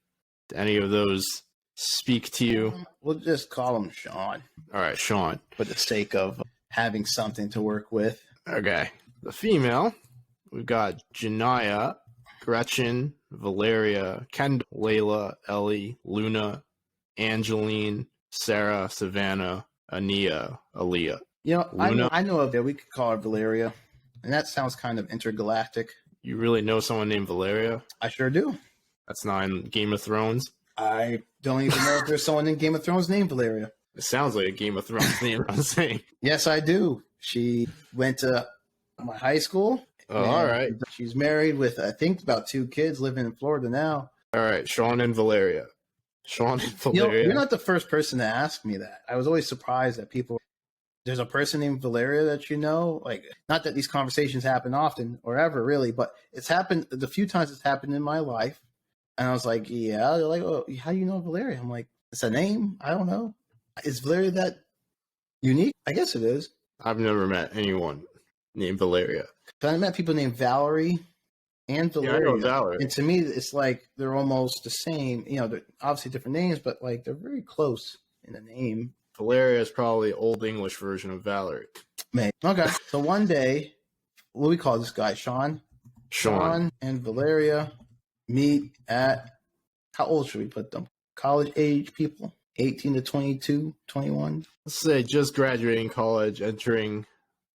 A: Do any of those speak to you?
B: We'll just call him Sean.
A: All right, Sean.
B: For the sake of having something to work with.
A: Okay. The female, we've got Janaya, Gretchen, Valeria, Kendall, Layla, Ellie, Luna, Angeline, Sarah, Savannah, Ania, Aaliyah.
B: I know of it. We could call her Valeria. And that sounds kind of intergalactic.
A: You really know someone named Valeria?
B: I sure do.
A: That's not in Game of Thrones?
B: I don't even know if there's someone in Game of Thrones named Valeria.
A: It sounds like a Game of Thrones name, I'm saying.
B: Yes, I do. She went to my high school,
A: Oh, all right.
B: She's married with, I think, about 2 kids, living in Florida now.
A: All right. Sean and Valeria. Sean and
B: You know,
A: Valeria.
B: you're not the first person to ask me that. I was always surprised that people, there's a person named Valeria that you know. Like, not that these conversations happen often or ever really, but it's happened the few times it's happened in my life. And I was like, yeah. They're like, oh, how do you know Valeria? I'm like, it's a name. I don't know. Is Valeria that unique? I guess it is.
A: I've never met anyone named Valeria.
B: But I met people named Valerie and
A: Yeah, I
B: Valeria.
A: know Valerie.
B: And to me, it's like they're almost the same. You know, they're obviously different names, but like they're very close in the name.
A: Valeria is probably Old English version of Valerie.
B: Maybe. Okay. So one day, what do we call this guy? Sean?
A: Sean.
B: And Valeria meet at, how old should we put them? College age people? 18 to 22, 21?
A: Let's say just graduating college, entering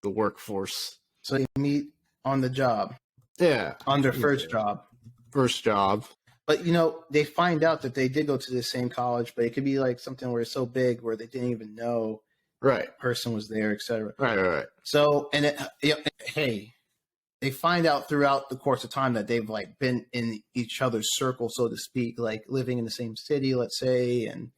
A: the workforce.
B: So they meet on the job.
A: Yeah.
B: On their first job.
A: First job.
B: But, you know, they find out that they did go to the same college, but it could be like something where it's so big where they didn't even know
A: Right.
B: that person was there, etc.
A: Right.
B: So, and hey, they find out throughout the course of time that they've like been in each other's circle, so to speak, like living in the same city, let's say, and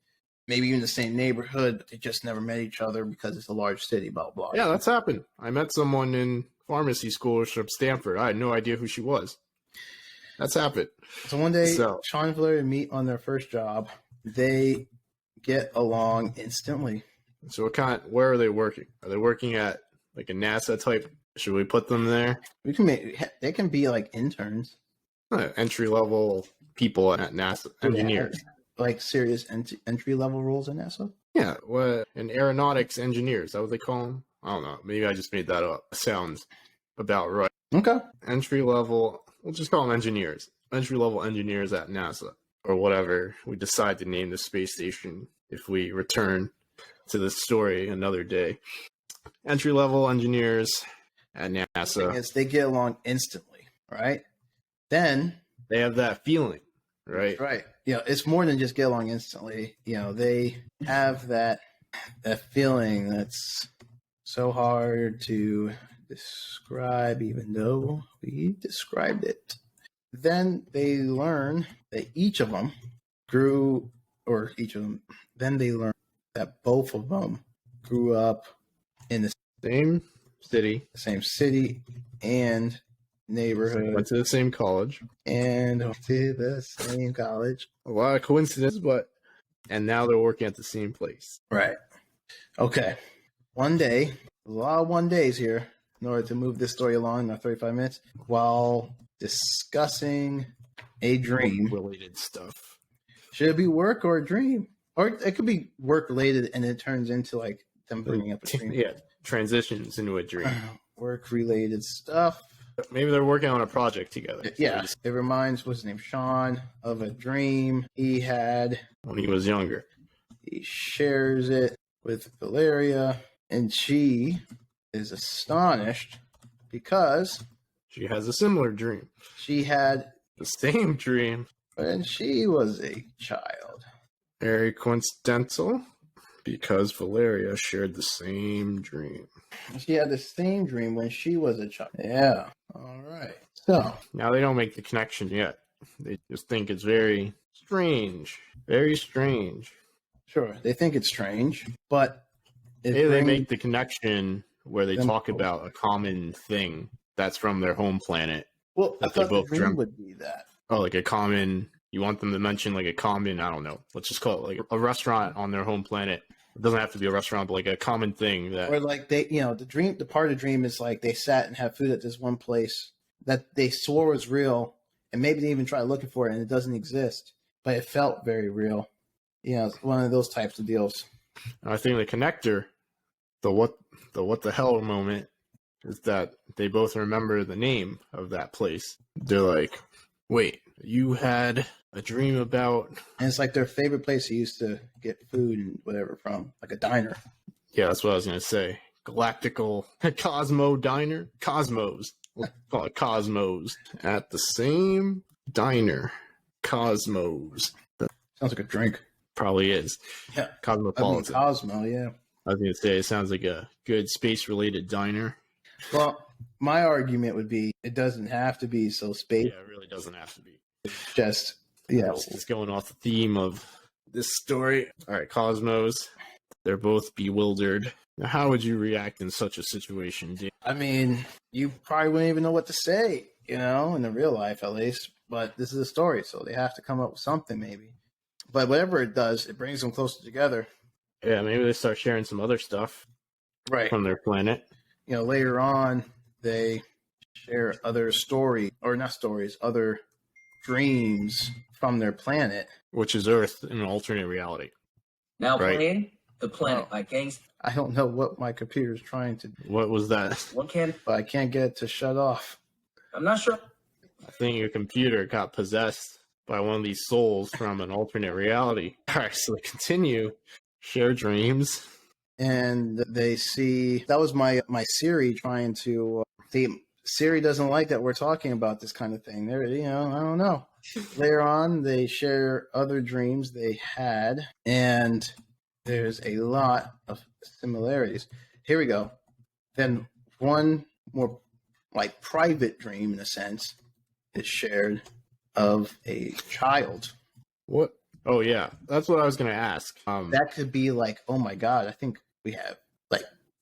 B: maybe even the same neighborhood, but they just never met each other because it's a large city, blah, blah.
A: Yeah, that's happened. I met someone in pharmacy school from Stanford. I had no idea who she was. That's happened.
B: So one day, Sean and Valeria meet on their first job. They get along instantly.
A: So where are they working? Are they working at like a NASA type? Should we put them there?
B: They can be like interns.
A: Entry level people at NASA, engineers.
B: Like serious entry level roles in NASA?
A: Yeah, and aeronautics engineers. Is that what they call them? I don't know. Maybe I just made that up. Sounds about right.
B: Okay.
A: Entry level, we'll just call them engineers. Entry level engineers at NASA or whatever we decide to name the space station if we return to this story another day. Entry level engineers at NASA.
B: Yes, they get along instantly, right? Then
A: they have that feeling, right?
B: Right. You know, it's more than just get along instantly. You know, they have that feeling that's so hard to describe, even though we described it. Then they learn that then they learn that both of them grew up in the
A: same city
B: and neighborhood.
A: Went to the same college.
B: A
A: lot of coincidence, and now they're working at the same place.
B: Right. Okay. One day, a lot of one days here in order to move this story along in our 35 minutes while discussing a dream.
A: Related stuff.
B: Should it be work or a dream? Or it could be work related and it turns into like them bringing up a dream.
A: Yeah, transitions into a dream.
B: Work related stuff.
A: Maybe they're working on a project together.
B: Yeah, it reminds, what's his name, Sean, of a dream he had
A: when he was younger.
B: He shares it with Valeria, and she is astonished because
A: she has a similar dream.
B: She had
A: the same dream
B: when she was a child.
A: Very coincidental, because Valeria shared the same dream.
B: She had the same dream when she was a child. Yeah. All right. So
A: now they don't make the connection yet. They just think it's very strange. Very strange.
B: Sure. They think it's strange, but
A: maybe they make the connection where they talk about a common thing that's from their home planet.
B: Well, I thought the dream would be that.
A: Oh, like a common, you want them to mention like a common, I don't know. Let's just call it like a restaurant on their home planet. It doesn't have to be a restaurant, but like a common thing that.
B: Or like they, you know, the part of the dream is like they sat and had food at this one place that they swore was real, and maybe they even tried looking for it and it doesn't exist, but it felt very real. You know, it's one of those types of deals.
A: I think the connector, the what the hell moment, is that they both remember the name of that place. They're like, wait, you had a dream about...
B: And it's like their favorite place they used to get food and whatever from, like a diner.
A: Yeah, that's what I was going to say. Galactical Cosmo Diner? Cosmos. We'll call it Cosmos. At the same diner. Cosmos.
B: Sounds like a drink.
A: Probably is.
B: Yeah.
A: Cosmopolitan.
B: Cosmo, yeah.
A: I was going to say, it sounds like a good space-related diner.
B: Well, my argument would be it doesn't have to be so space.
A: Yeah, it really doesn't have to be.
B: Just yeah.
A: Just going off the theme of this story. All right, Cosmos. They're both bewildered. Now, how would you react in such a situation, Dave?
B: I mean, you probably wouldn't even know what to say, in the real life at least. But this is a story, so they have to come up with something maybe. But whatever it does, it brings them closer together.
A: Yeah, maybe they start sharing some other stuff from their planet.
B: Later on, they share other other dreams from their planet.
A: Which is Earth in an alternate reality.
C: Now playing The Planet by Gangs.
B: I don't know what my computer is trying to do.
A: What was that?
B: But I can't get it to shut off.
C: I'm not sure.
A: I think your computer got possessed by one of these souls from an alternate reality. All right, so they continue. Share dreams.
B: And they see, that was my Siri trying to, Siri doesn't like that we're talking about this kind of thing. I don't know. Later on, they share other dreams they had, and there's a lot of similarities. Here we go. Then one more private dream, in a sense, is shared of a child.
A: What? Oh, yeah. That's what I was going to ask.
B: That could be oh my God, I think we have,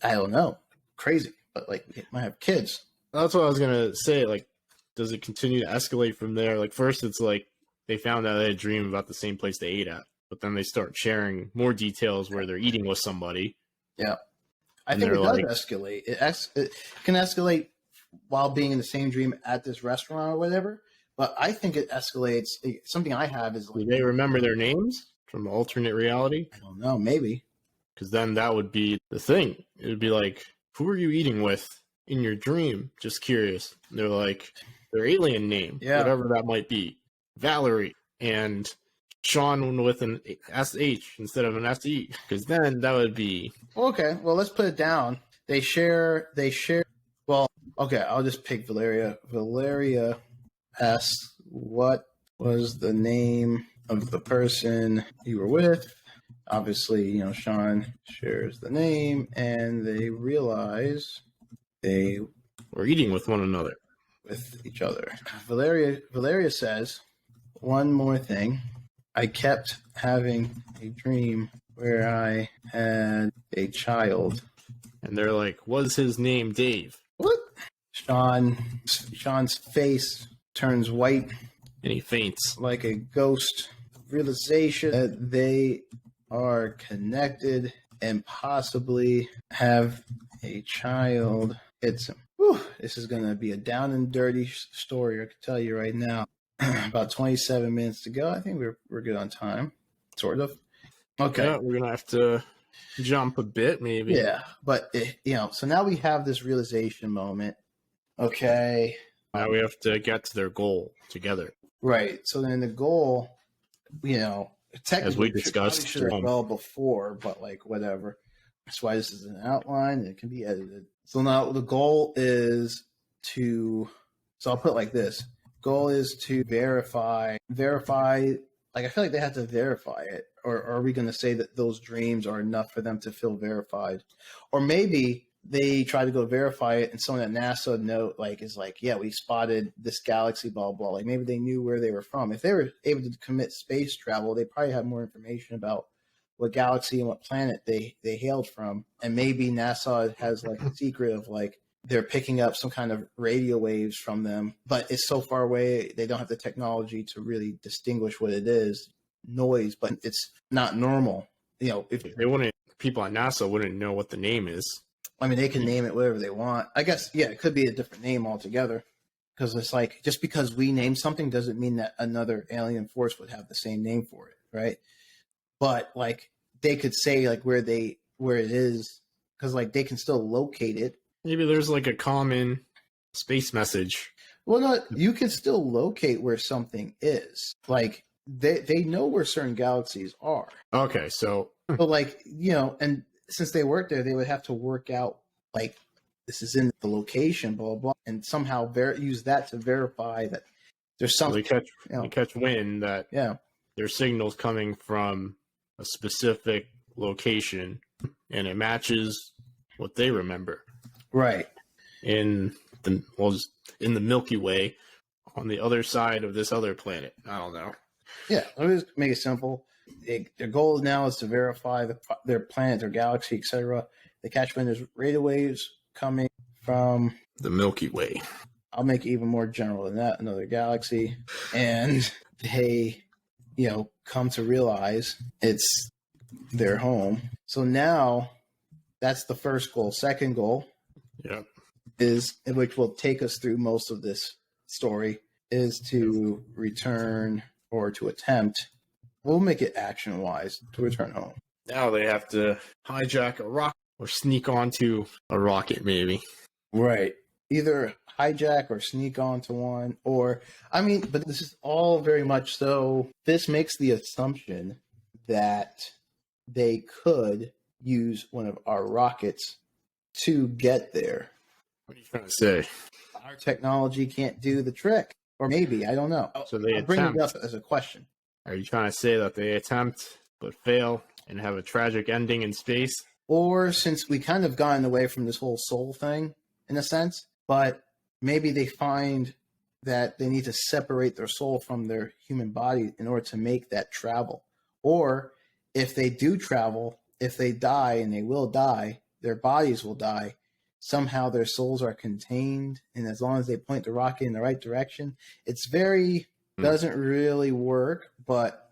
B: I don't know, crazy, but we might have kids.
A: That's what I was going to say. Does it continue to escalate from there? First, it's they found out they had a dream about the same place they ate at, but then they start sharing more details where they're eating with somebody.
B: Yeah. I think it does escalate. It can escalate while being in the same dream at this restaurant or whatever, but I think it escalates. Something I have is
A: do they remember their names from alternate reality?
B: I don't know, maybe.
A: Because then that would be the thing. It would be who are you eating with in your dream? Just curious. And they're their alien name, whatever that might be. Valerie. And Sean with an SH instead of an SE. Because then that would be...
B: Okay, well, let's put it down. They share... Well, okay, I'll just pick Valeria. Valeria asks, what was the name of the person you were with? Obviously, Sean shares the name, and they realize they
A: were eating with one another.
B: With each other. Valeria says, one more thing. I kept having a dream where I had a child.
A: And they're like, was his name Dave?
B: What? Sean's face turns white.
A: And he faints.
B: Like a ghost. Realization that they are connected and possibly have a child. This is going to be a down and dirty story, I can tell you right now. About 27 minutes to go. I think we're good on time, sort of. Okay.
A: Yeah, we're going to have to jump a bit, maybe.
B: Yeah, but, so now we have this realization moment. Okay.
A: Now we have to get to their goal together.
B: Right. So then the goal, technically,
A: as we discussed,
B: should have well before, but whatever. That's why this is an outline. It can be edited. So now the goal is so I'll put it like this. Goal is to verify. I feel like they have to verify it. Or are we going to say that those dreams are enough for them to feel verified? Or maybe they try to go verify it, and someone at NASA is yeah, we spotted this galaxy, blah, blah. Maybe they knew where they were from. If they were able to commit space travel, they probably had more information about what galaxy and what planet they hailed from. And maybe NASA has a secret of they're picking up some kind of radio waves from them, but it's so far away, they don't have the technology to really distinguish what it is. Noise, but it's not normal. If
A: they wouldn't, people at NASA wouldn't know what the name is.
B: I mean, they can name it whatever they want. I guess, yeah, it could be a different name altogether. Because it's just because we name something doesn't mean that another alien force would have the same name for it, right? But they could say where it is, because they can still locate it.
A: Maybe there's a common space message.
B: Well, no, you can still locate where something is. They know where certain galaxies are.
A: Okay, so
B: but and since they work there, they would have to work out this is in the location, blah blah, and somehow use that to verify that there's something.
A: They catch wind that there's signals coming from a specific location, and it matches what they remember.
B: Right.
A: In just in the Milky Way on the other side of this other planet. I don't know.
B: Yeah, let me just make it simple. Their goal now is to verify their planet, their galaxy, etc. They catch when there's radio waves coming from
A: the Milky Way.
B: I'll make it even more general than that, another galaxy. And they, come to realize it's their home. So now that's the first goal. Second goal is, which will take us through most of this story, is to return or to attempt, we'll make it action-wise, to return home.
A: Now they have to hijack a rocket or sneak onto a rocket, maybe.
B: Right. Either hijack or sneak onto one, but this is all very much so. This makes the assumption that they could use one of our rockets to get there.
A: What are you trying to say?
B: Our technology can't do the trick. Or maybe, I don't know.
A: So I'll
B: bring it up as a question.
A: Are you trying to say that they attempt but fail and have a tragic ending in space?
B: Or since we kind of gotten away from this whole soul thing, in a sense, but maybe they find that they need to separate their soul from their human body in order to make that travel. Or if they do travel, if they die, and they will die, their bodies will die, somehow their souls are contained, and as long as they point the rocket in the right direction, doesn't really work, but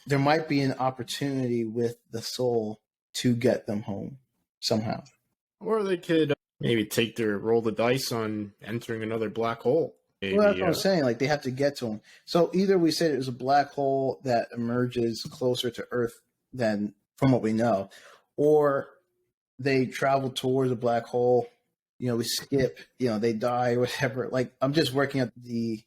B: there might be an opportunity with the soul to get them home somehow.
A: Or they could maybe roll the dice on entering another black hole. Maybe,
B: well, that's what I'm saying. Like, they have to get to them. So either we said it was a black hole that emerges closer to Earth than from what we know, or they travel towards a black hole. We skip, they die or whatever. Like, I'm just working out the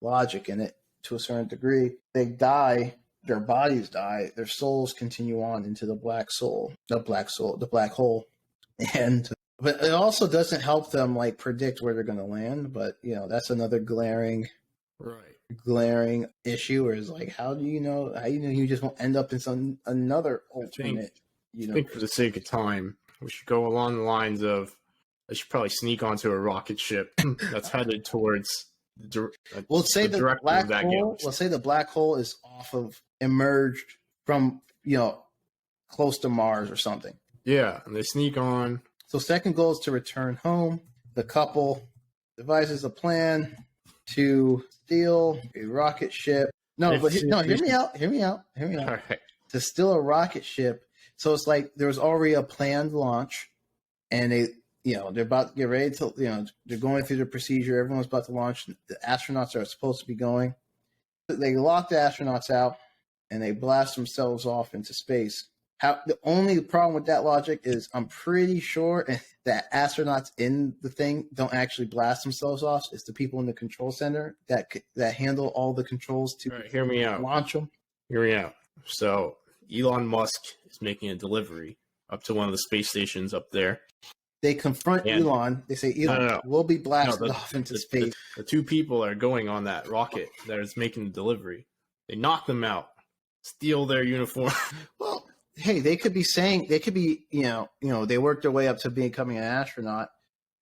B: logic in it to a certain degree. They die, their bodies die, their souls continue on into the black hole. But it also doesn't help them like predict where they're going to land. But that's another glaring issue. Where it's like, how do you know? How you just won't end up in another alternate?
A: I think for the sake of time, we should go along the lines of they should probably sneak onto a rocket ship that's headed towards.
B: Let's say the black hole. Let's say the black hole is emerged from close to Mars or something.
A: Yeah, and they sneak on.
B: So second goal is to return home. The couple devises a plan to steal a rocket ship. Hear me out. All right. To steal a rocket ship. So it's like there was already a planned launch, and they're about to get ready to, they're going through the procedure. Everyone's about to launch. The astronauts are supposed to be going. They lock the astronauts out, and they blast themselves off into space. The only problem with that logic is I'm pretty sure that astronauts in the thing don't actually blast themselves off. It's the people in the control center that handle all the controls to
A: hear me out.
B: Launch them.
A: Hear me out. So Elon Musk is making a delivery up to one of the space stations up there.
B: They confront Elon. They say, Elon, we'll be blasted off into space.
A: The two people are going on that rocket that is making the delivery. They knock them out, steal their uniform.
B: Well, hey, they could be, they worked their way up to becoming an astronaut,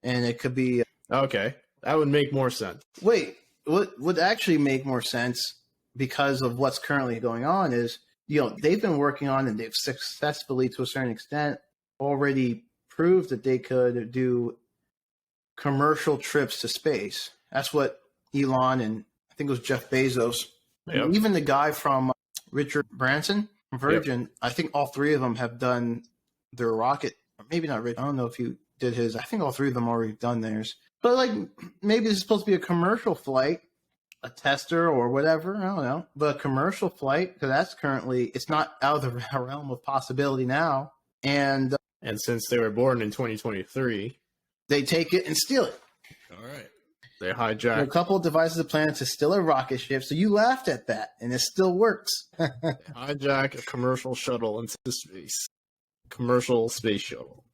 B: and it could be.
A: Okay, that would make more sense.
B: Wait, what would actually make more sense because of what's currently going on is, they've been working on, and they've successfully, to a certain extent, already proved that they could do commercial trips to space. That's what Elon and I think it was Jeff Bezos, and even the guy from Richard Branson from Virgin, I think all three of them have done their rocket. Or maybe not Rich. I don't know if he did his. I think all three of them already done theirs. But like maybe this is supposed to be a commercial flight, a tester or whatever. I don't know. But a commercial flight, because that's currently, it's not out of the realm of possibility now. And
A: since they were born in 2023,
B: they take it and steal it.
A: All right. They hijack.
B: A couple of devices are planned to steal a rocket ship. So you laughed at that, and it still works.
A: Hijack a commercial shuttle into space. Commercial space shuttle.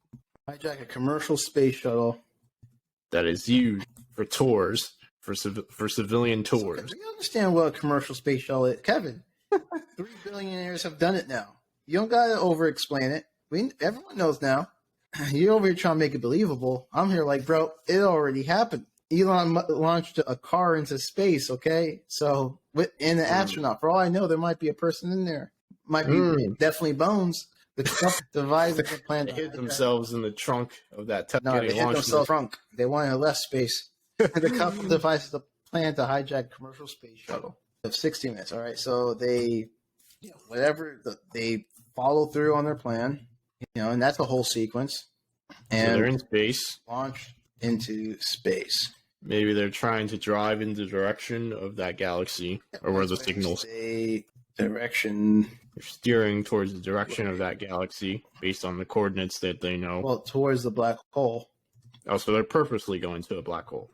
B: Hijack a commercial space shuttle
A: that is used for tours, for civilian tours.
B: So, you understand what a commercial space shuttle is, Kevin? 3 billionaires have done it now. You don't got to over-explain it. Everyone knows now. You're over here trying to make it believable. I'm here like, bro, it already happened. Elon launched a car into space, okay? So, in an astronaut, for all I know, there might be a person in there. Might be definitely bones. The couple devices the plan
A: They hid themselves in the trunk of that
B: No, they hit themselves trunk. They wanted less space. The couple devices the plan to hijack commercial space shuttle of 60 minutes. All right, so they, they follow through on their plan, and that's the whole sequence. And
A: so they're in space,
B: launch into space.
A: Maybe they're trying to drive in the direction of that galaxy, or where the signals.
B: Direction.
A: They're steering towards the direction of that galaxy based on the coordinates that they know.
B: Well, towards the black hole.
A: Oh, so they're purposely going to a black hole.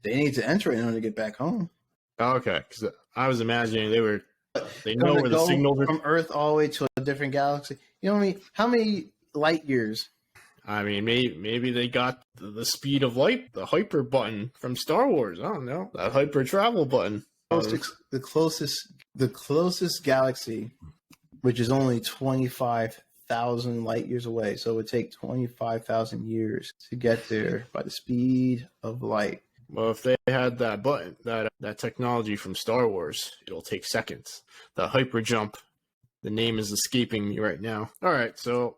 B: They need to enter it in order to get back home.
A: Oh, okay, because I was imagining they know where the signals are
B: from Earth all the way to a different galaxy. You know what I mean? How many light years?
A: I mean, maybe they got the speed of light, the hyper button from Star Wars. I don't know, that hyper travel button.
B: The closest galaxy, which is only 25,000 light years away, so it would take 25,000 years to get there by the speed of light.
A: Well, if they had that button, that technology from Star Wars, it'll take seconds. The hyper jump, the name is escaping me right now. All right, so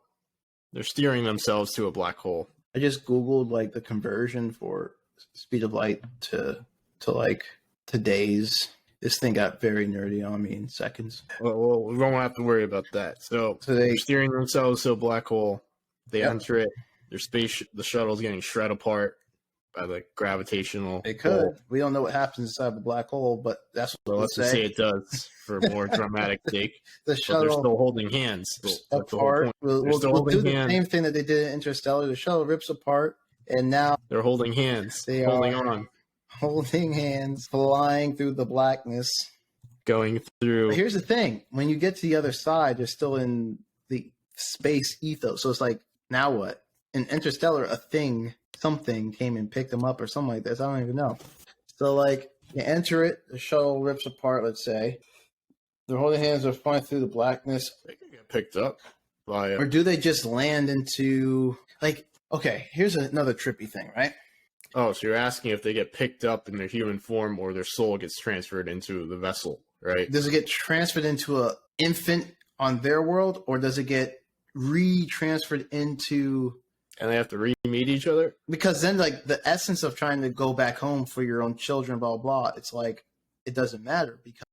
A: they're steering themselves to a black hole.
B: I just Googled like the conversion for speed of light to like today's. This thing got very nerdy on me in seconds.
A: Well, we won't have to worry about that. So they're steering themselves to a black hole. They enter it. The shuttle's getting shred apart by the gravitational.
B: It could. Hole. We don't know what happens inside the black hole, but that's what
A: let's just say it does for more dramatic sake.
B: The shuttle,
A: they're still holding hands.
B: Apart. We'll do the same thing that they did in Interstellar. The shuttle rips apart, and now
A: they're holding hands.
B: They
A: holding
B: are
A: on.
B: Holding hands, flying through the blackness.
A: Going through.
B: But here's the thing. When you get to the other side, they're still in the space ethos. So it's like, now what? In Interstellar, something came and picked them up or something like this. I don't even know. So, like, you enter it, the shuttle rips apart, let's say. They're holding hands, they're flying through the blackness.
A: They can get picked up by
B: Or do they just land into, like, okay, here's another trippy thing, right?
A: Oh, so you're asking if they get picked up in their human form or their soul gets transferred into the vessel, right?
B: Does it get transferred into an infant on their world, or does it get re-transferred into...
A: And they have to re-meet each other?
B: Because then, like, the essence of trying to go back home for your own children, blah, blah, blah, it's like, it doesn't matter because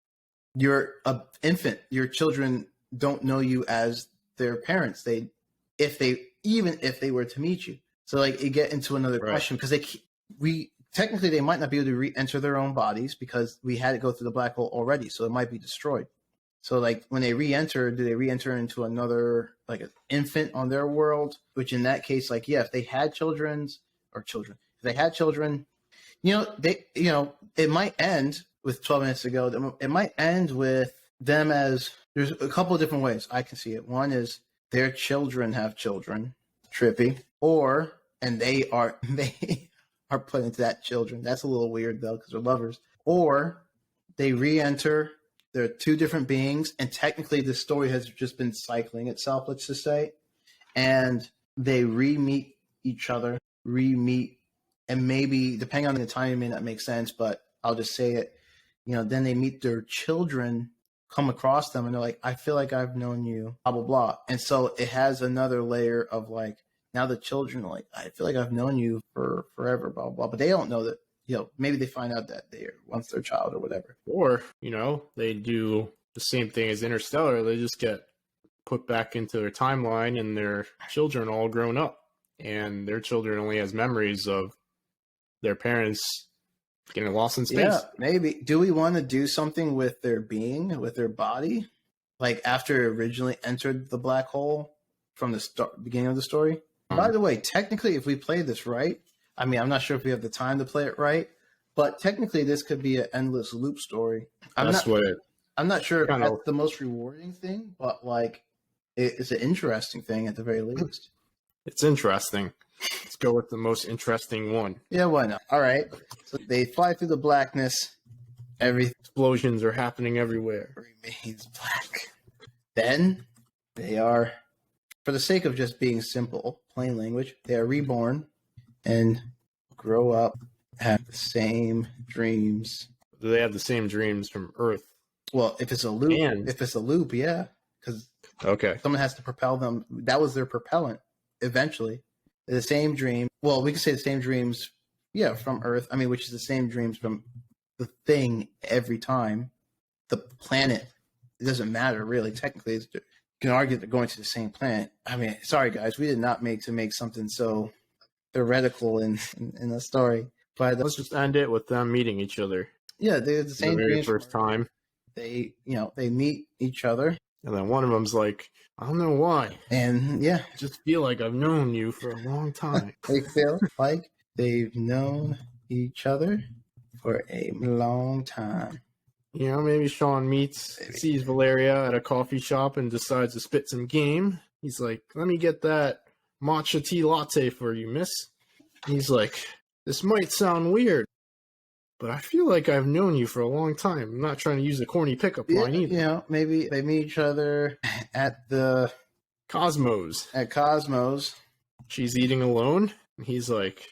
B: you're an infant. Your children don't know you as their parents. Even if they were to meet you. So, like, you get into another question because technically they might not be able to re-enter their own bodies because we had it go through the black hole already, so it might be destroyed. So, like, when they re-enter, do they re-enter into another, like, an infant on their world? Which in that case, like, yeah, if they had children, it might end with 12 minutes ago. It might end with them as, there's a couple of different ways I can see it. One is their children have children, trippy, and they are put into that children. That's a little weird though, because they're lovers. Or they re-enter. They're two different beings, and technically the story has just been cycling itself, let's just say. And they re-meet each other, and maybe, depending on the time, it may not make sense, but I'll just say it. Then they meet their children, come across them, and they're like, I feel like I've known you, blah, blah, blah. And so it has another layer of like, now the children are like, I feel like I've known you for forever, blah, blah, blah. But they don't know that, maybe they find out that they're once their child or whatever.
A: Or, they do the same thing as Interstellar. They just get put back into their timeline and their children all grown up. And their children only has memories of their parents getting lost in space.
B: Yeah, maybe. Do we want to do something with their being, with their body? Like after it originally entered the black hole from the beginning of the story? By the way, technically, if we play this right, I mean, I'm not sure if we have the time to play it right, but technically this could be an endless loop story. I'm not sure if that's the most rewarding thing, but like it's an interesting thing at the very least.
A: It's interesting. Let's go with the most interesting one.
B: Yeah, why not? All right. So they fly through the blackness.
A: Explosions are happening everywhere.
B: Remains black. Then they are for the sake of just being simple, plain language, they are reborn and grow up, have the same dreams.
A: Do they have the same dreams from Earth?
B: Well, if it's a loop, yeah, because
A: Okay.
B: someone has to propel them. That was their propellant eventually. The same dream. Well, we could say the same dreams, yeah, from Earth. I mean, which is the same dreams from the thing every time. The planet, it doesn't matter really. Technically, you can argue they're going to the same planet. I mean, sorry guys, we did not make something so theoretical in the story. But
A: Let's just end it with them meeting each other.
B: yeah, they're the same
A: The very
B: dreams.
A: first time.
B: They meet each other,
A: And then one of them's like, I don't know why.
B: and yeah,
A: I just feel like I've known you for a long time.
B: they feel like they've known each other for a long time.
A: You know, maybe Sean sees Valeria at a coffee shop and decides to spit some game. He's like, let me get that matcha tea latte for you, miss. He's like, this might sound weird, but I feel like I've known you for a long time. I'm not trying to use a corny pickup line either.
B: You know, maybe they meet each other at
A: Cosmos.
B: Cosmos.
A: She's eating alone. And he's like,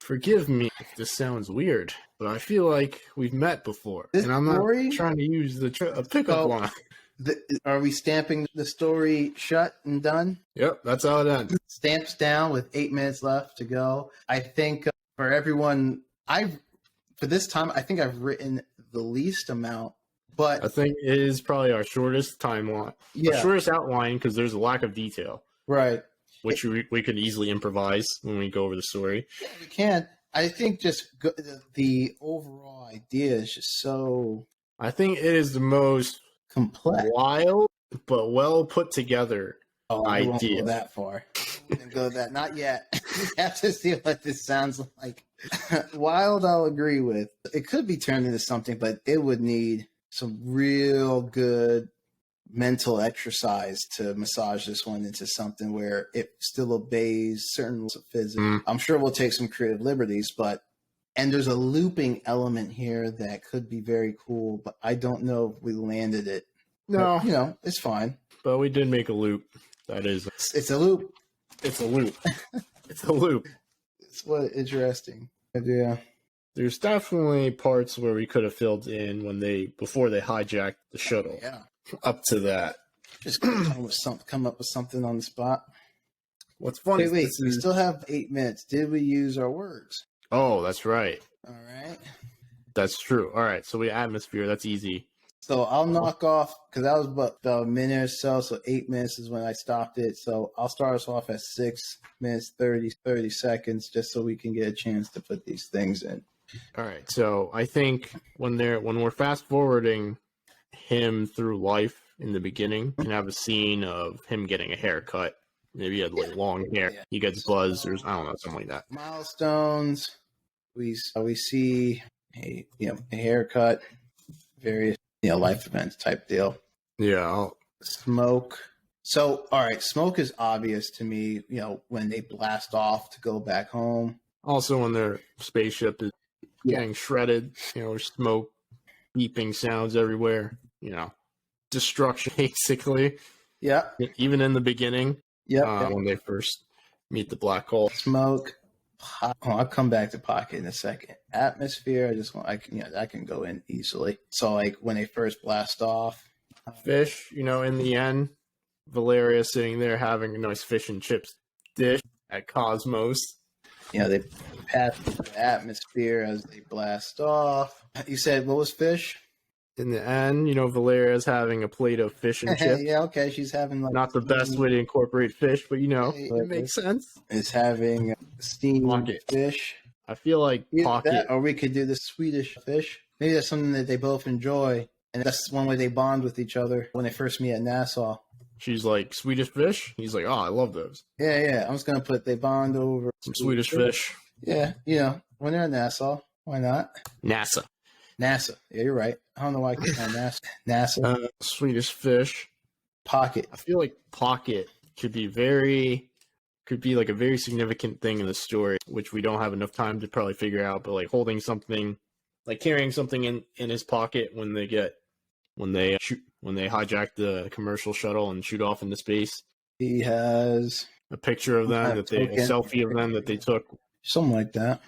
A: forgive me if this sounds weird, but I feel like we've met before.
B: This
A: and I'm not
B: story-
A: trying to use a pickup
B: So-
A: line.
B: Are we stamping the story shut and done?
A: Yep, that's how it ends.
B: Stamps down with 8 minutes left to go. I think for everyone, for this time, I think I've written the least amount, but
A: I think it is probably our shortest timeline.
B: yeah,
A: Our shortest outline because there's a lack of detail,
B: right.
A: which we could easily improvise when we go over the story.
B: Yeah, we can. I think just the overall idea is just so
A: I think it is the most
B: complex.
A: wild but well put together.
B: Oh, I won't
A: idea.
B: go that far. I won't go that. Not yet. We have to see what this sounds like. Wild, I'll agree with. It could be turned into something, but it would need some real good mental exercise to massage this one into something where it still obeys certain rules of physics. I'm sure we'll take some creative liberties, and there's a looping element here that could be very cool, but I don't know if we landed it.
A: No,
B: But, it's fine.
A: but we did make a loop. That is,
B: It's a loop.
A: it's a loop. It's a loop.
B: It's what interesting. Yeah.
A: There's definitely parts where we could have filled in before they hijacked the shuttle.
B: Yeah.
A: Up to that.
B: Just come up with something on the spot.
A: What's funny?
B: Wait,
A: is
B: we still have 8 minutes. Did we use our words?
A: Oh, that's right.
B: All right.
A: That's true. All right. So we atmosphere. That's easy.
B: So I'll knock off, because that was about a minute or so. So 8 minutes is when I stopped it. So I'll start us off at 6 minutes, 30 seconds, just so we can get a chance to put these things in.
A: All right. So I think when we're fast forwarding him through life in the beginning, we can have a scene of him getting a haircut. Maybe he had long hair.
B: Yeah.
A: He gets buzzed or I don't know, something like that.
B: Milestones. We see a haircut, various life events type deal.
A: Yeah.
B: Smoke. So all right, smoke is obvious to me. When they blast off to go back home.
A: Also, when their spaceship is getting shredded, smoke, beeping sounds everywhere. Destruction basically.
B: Yeah.
A: Even in the beginning,
B: Yep.
A: when they first meet the black hole.
B: Smoke. I'll come back to pocket in a second. Atmosphere. I can go in easily. So when they first blast off.
A: Fish. In the end, Valeria sitting there having a nice fish and chips dish at Cosmos.
B: They pass the atmosphere as they blast off. You said what was fish?
A: In the end, Valeria's having a plate of fish and chips.
B: Yeah, okay. She's having
A: Not the best way to incorporate fish, but
B: Hey,
A: it makes sense.
B: Is having steamed
A: Pocket.
B: fish.
A: I feel like
B: Either
A: Pocket.
B: that, or we could do the Swedish fish. Maybe that's something that they both enjoy, and that's one way they bond with each other when they first meet at Nassau.
A: She's like, Swedish fish? He's like, oh, I love those.
B: Yeah. I'm just gonna put they bond over
A: Some Swedish fish.
B: Yeah, when they're at Nassau, why not?
A: NASA.
B: NASA. Yeah, you're right. I don't know why I keep on NASA. NASA.
A: Swedish fish.
B: Pocket.
A: I feel like Pocket could be like a very significant thing in the story, which we don't have enough time to probably figure out, but like holding something, like carrying something in his pocket when they hijack the commercial shuttle and shoot off into space.
B: He has
A: A picture of
B: some
A: them
B: kind of
A: that they, a
B: token,
A: selfie of them that they took.
B: something like that.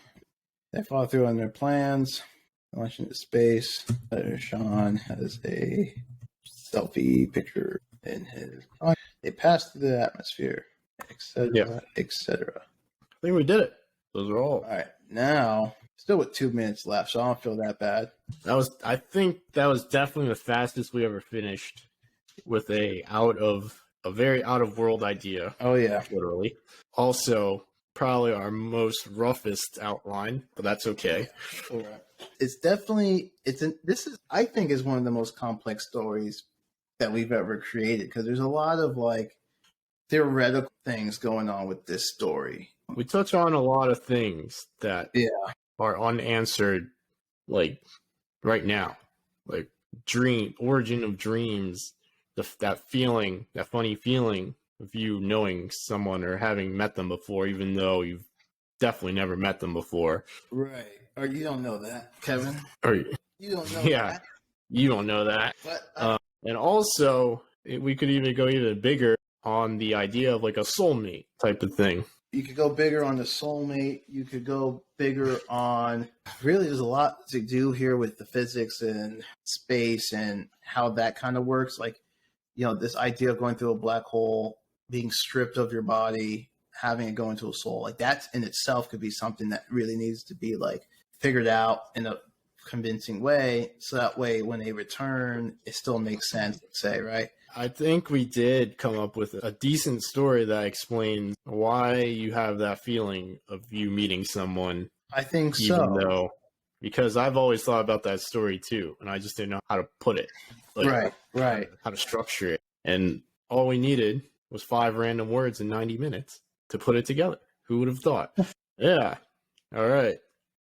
B: They follow through on their plans, launch into space. Sean has a selfie picture in his. They pass through the atmosphere, etc.,
A: Yeah.
B: etc.
A: I think we did it. Those are all.
B: All right, now still with 2 minutes left, so I don't feel that bad.
A: I think that was definitely the fastest we ever finished with a very out of world idea.
B: Oh yeah,
A: Literally. Also, probably our most roughest outline, but that's okay.
B: all right. It's definitely this is I think is one of the most complex stories that we've ever created because there's a lot of like theoretical things going on with this story.
A: We touch on a lot of things that
B: Yeah.
A: are unanswered, like right now, like origin of dreams, that feeling, that funny feeling of you knowing someone or having met them before, even though you've definitely never met them before.
B: Right. Or you don't know that, Kevin.
A: Or
B: You don't know
A: yeah,
B: that.
A: you don't know that.
B: But
A: And also, we could even go even bigger on the idea of like a soulmate type of thing.
B: you could go bigger on the soulmate. You could go bigger on really there's a lot to do here with the physics and space and how that kind of works. Like, this idea of going through a black hole, being stripped of your body, having it go into a soul, like that in itself could be something that really needs to be like figured out in a convincing way. So that way when they return, it still makes sense, say, right?
A: I think we did come up with a decent story that explains why you have that feeling of you meeting someone.
B: I think
A: even
B: so.
A: though, because I've always thought about that story too, and I just didn't know how to put it. Like,
B: Right.
A: How to structure it. And all we needed was 5 random words in 90 minutes to put it together. Who would have thought? Yeah. All right.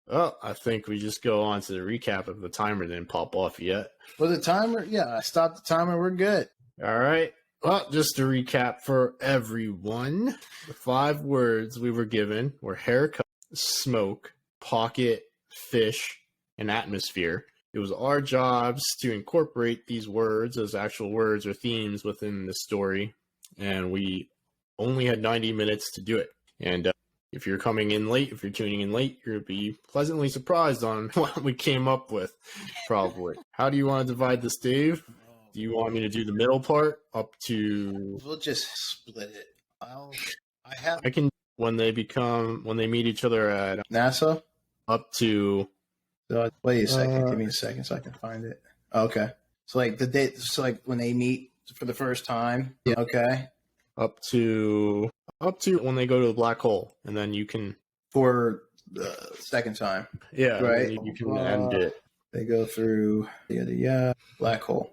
A: Well, I think we just go on to the recap if the timer didn't pop off yet.
B: For the timer, I stopped the timer. We're good.
A: All right. Well, just to recap for everyone, the 5 words we were given were haircut, smoke, pocket, fish, and atmosphere. It was our jobs to incorporate these words as actual words or themes within the story, and we only had 90 minutes to do it. And if you're coming in late, if you're tuning in late, you'll be pleasantly surprised on what we came up with, probably. How do you want to divide this, Dave? Do you want me to do the middle part up to...
B: We'll just split it.
A: I can, when they meet each other at...
B: NASA?
A: Up to...
B: wait a second. Give me a second so I can find it. Okay. So like the date, so like when they meet for the first time. Yeah. Okay.
A: Up to when they go to the black hole, and then you can...
B: For the second time.
A: Yeah,
B: right.
A: You can end it.
B: They go through black hole.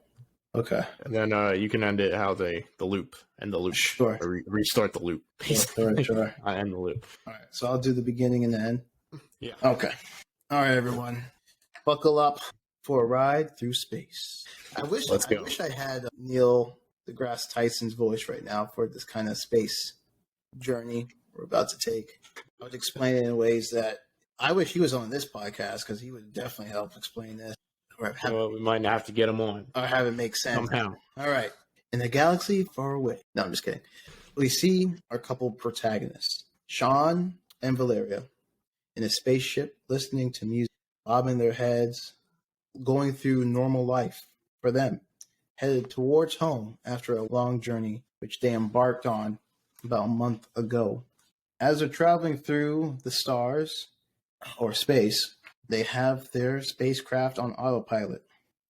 B: Okay.
A: And then you can end it how the loop. End the loop.
B: Sure.
A: Or restart the loop.
B: Sure.
A: I end the loop.
B: All right. So I'll do the beginning and the end.
A: Yeah.
B: Okay. All right, everyone. Buckle up for a ride through space. I wish I had Neil deGrasse Tyson's voice right now for this kind of space journey we're about to take. I would explain it in ways that I wish he was on this podcast because he would definitely help explain this.
A: Well, we might have to get him on.
B: Or have it make sense.
A: Somehow.
B: All right. In a galaxy far away. No, I'm just kidding. We see our couple protagonists, Sean and Valeria, in a spaceship listening to music, bobbing their heads, going through normal life for them, headed towards home after a long journey, which they embarked on about a month ago. As they're traveling through the stars or space, they have their spacecraft on autopilot.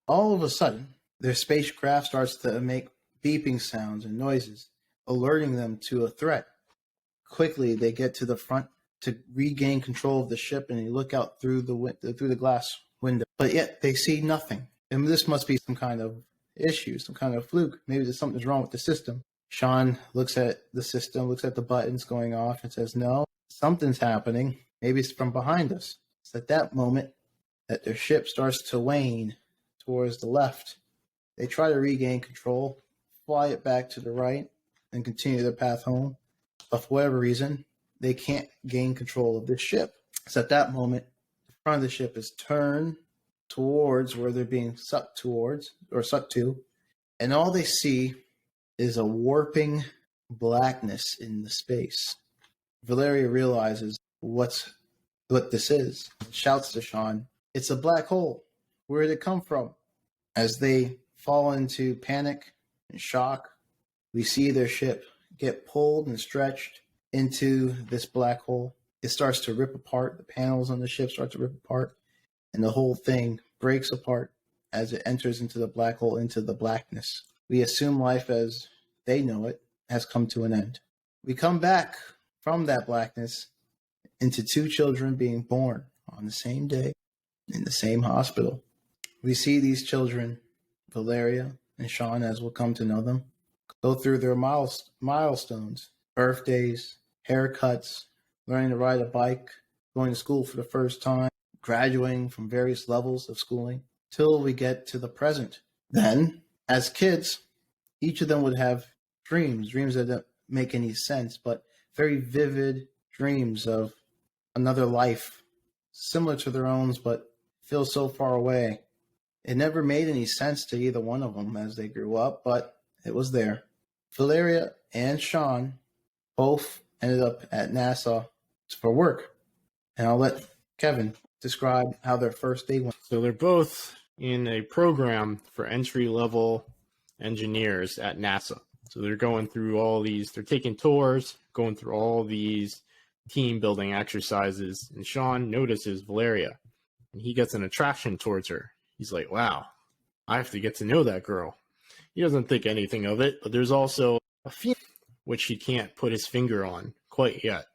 B: All of a sudden, their spacecraft starts to make beeping sounds and noises, alerting them to a threat. Quickly, they get to the front to regain control of the ship, and they look out through the glass window. But yet, they see nothing. And this must be some kind of issue, some kind of fluke. Maybe there's something's wrong with the system. Sean looks at the system, looks at the buttons going off, and says, no, something's happening. Maybe it's from behind us. It's at that moment that their ship starts to wane towards the left. They try to regain control, fly it back to the right, and continue their path home. But for whatever reason, they can't gain control of this ship. It's at that moment the front of the ship is turned towards where they're being sucked to, and all they see is a warping blackness in the space. Valeria realizes what this is. Shouts to Sean, "It's a black hole. Where did it come from?" As they fall into panic and shock, we see their ship get pulled and stretched into this black hole. It starts to rip apart. The panels on the ship start to rip apart, and the whole thing breaks apart as it enters into the black hole, into the blackness. We assume life as they know it has come to an end. We come back from that blackness into two children being born on the same day in the same hospital. We see these children, Valeria and Sean, as we'll come to know them, go through their milestones, birthdays, haircuts, learning to ride a bike, going to school for the first time, graduating from various levels of schooling, till we get to the present. Then, as kids, each of them would have dreams that don't make any sense, but very vivid dreams of another life, similar to their own, but feel so far away. It never made any sense to either one of them as they grew up, but it was there. Valeria and Sean both ended up at NASA for work. And I'll let Kevin describe how their first day went.
A: So they're both in a program for entry-level engineers at NASA. So they're going through all these, they're taking tours, going through all these team building exercises. And Sean notices Valeria, and he gets an attraction towards her. He's like, wow, I have to get to know that girl. He doesn't think anything of it, but there's also a feeling which he can't put his finger on quite yet.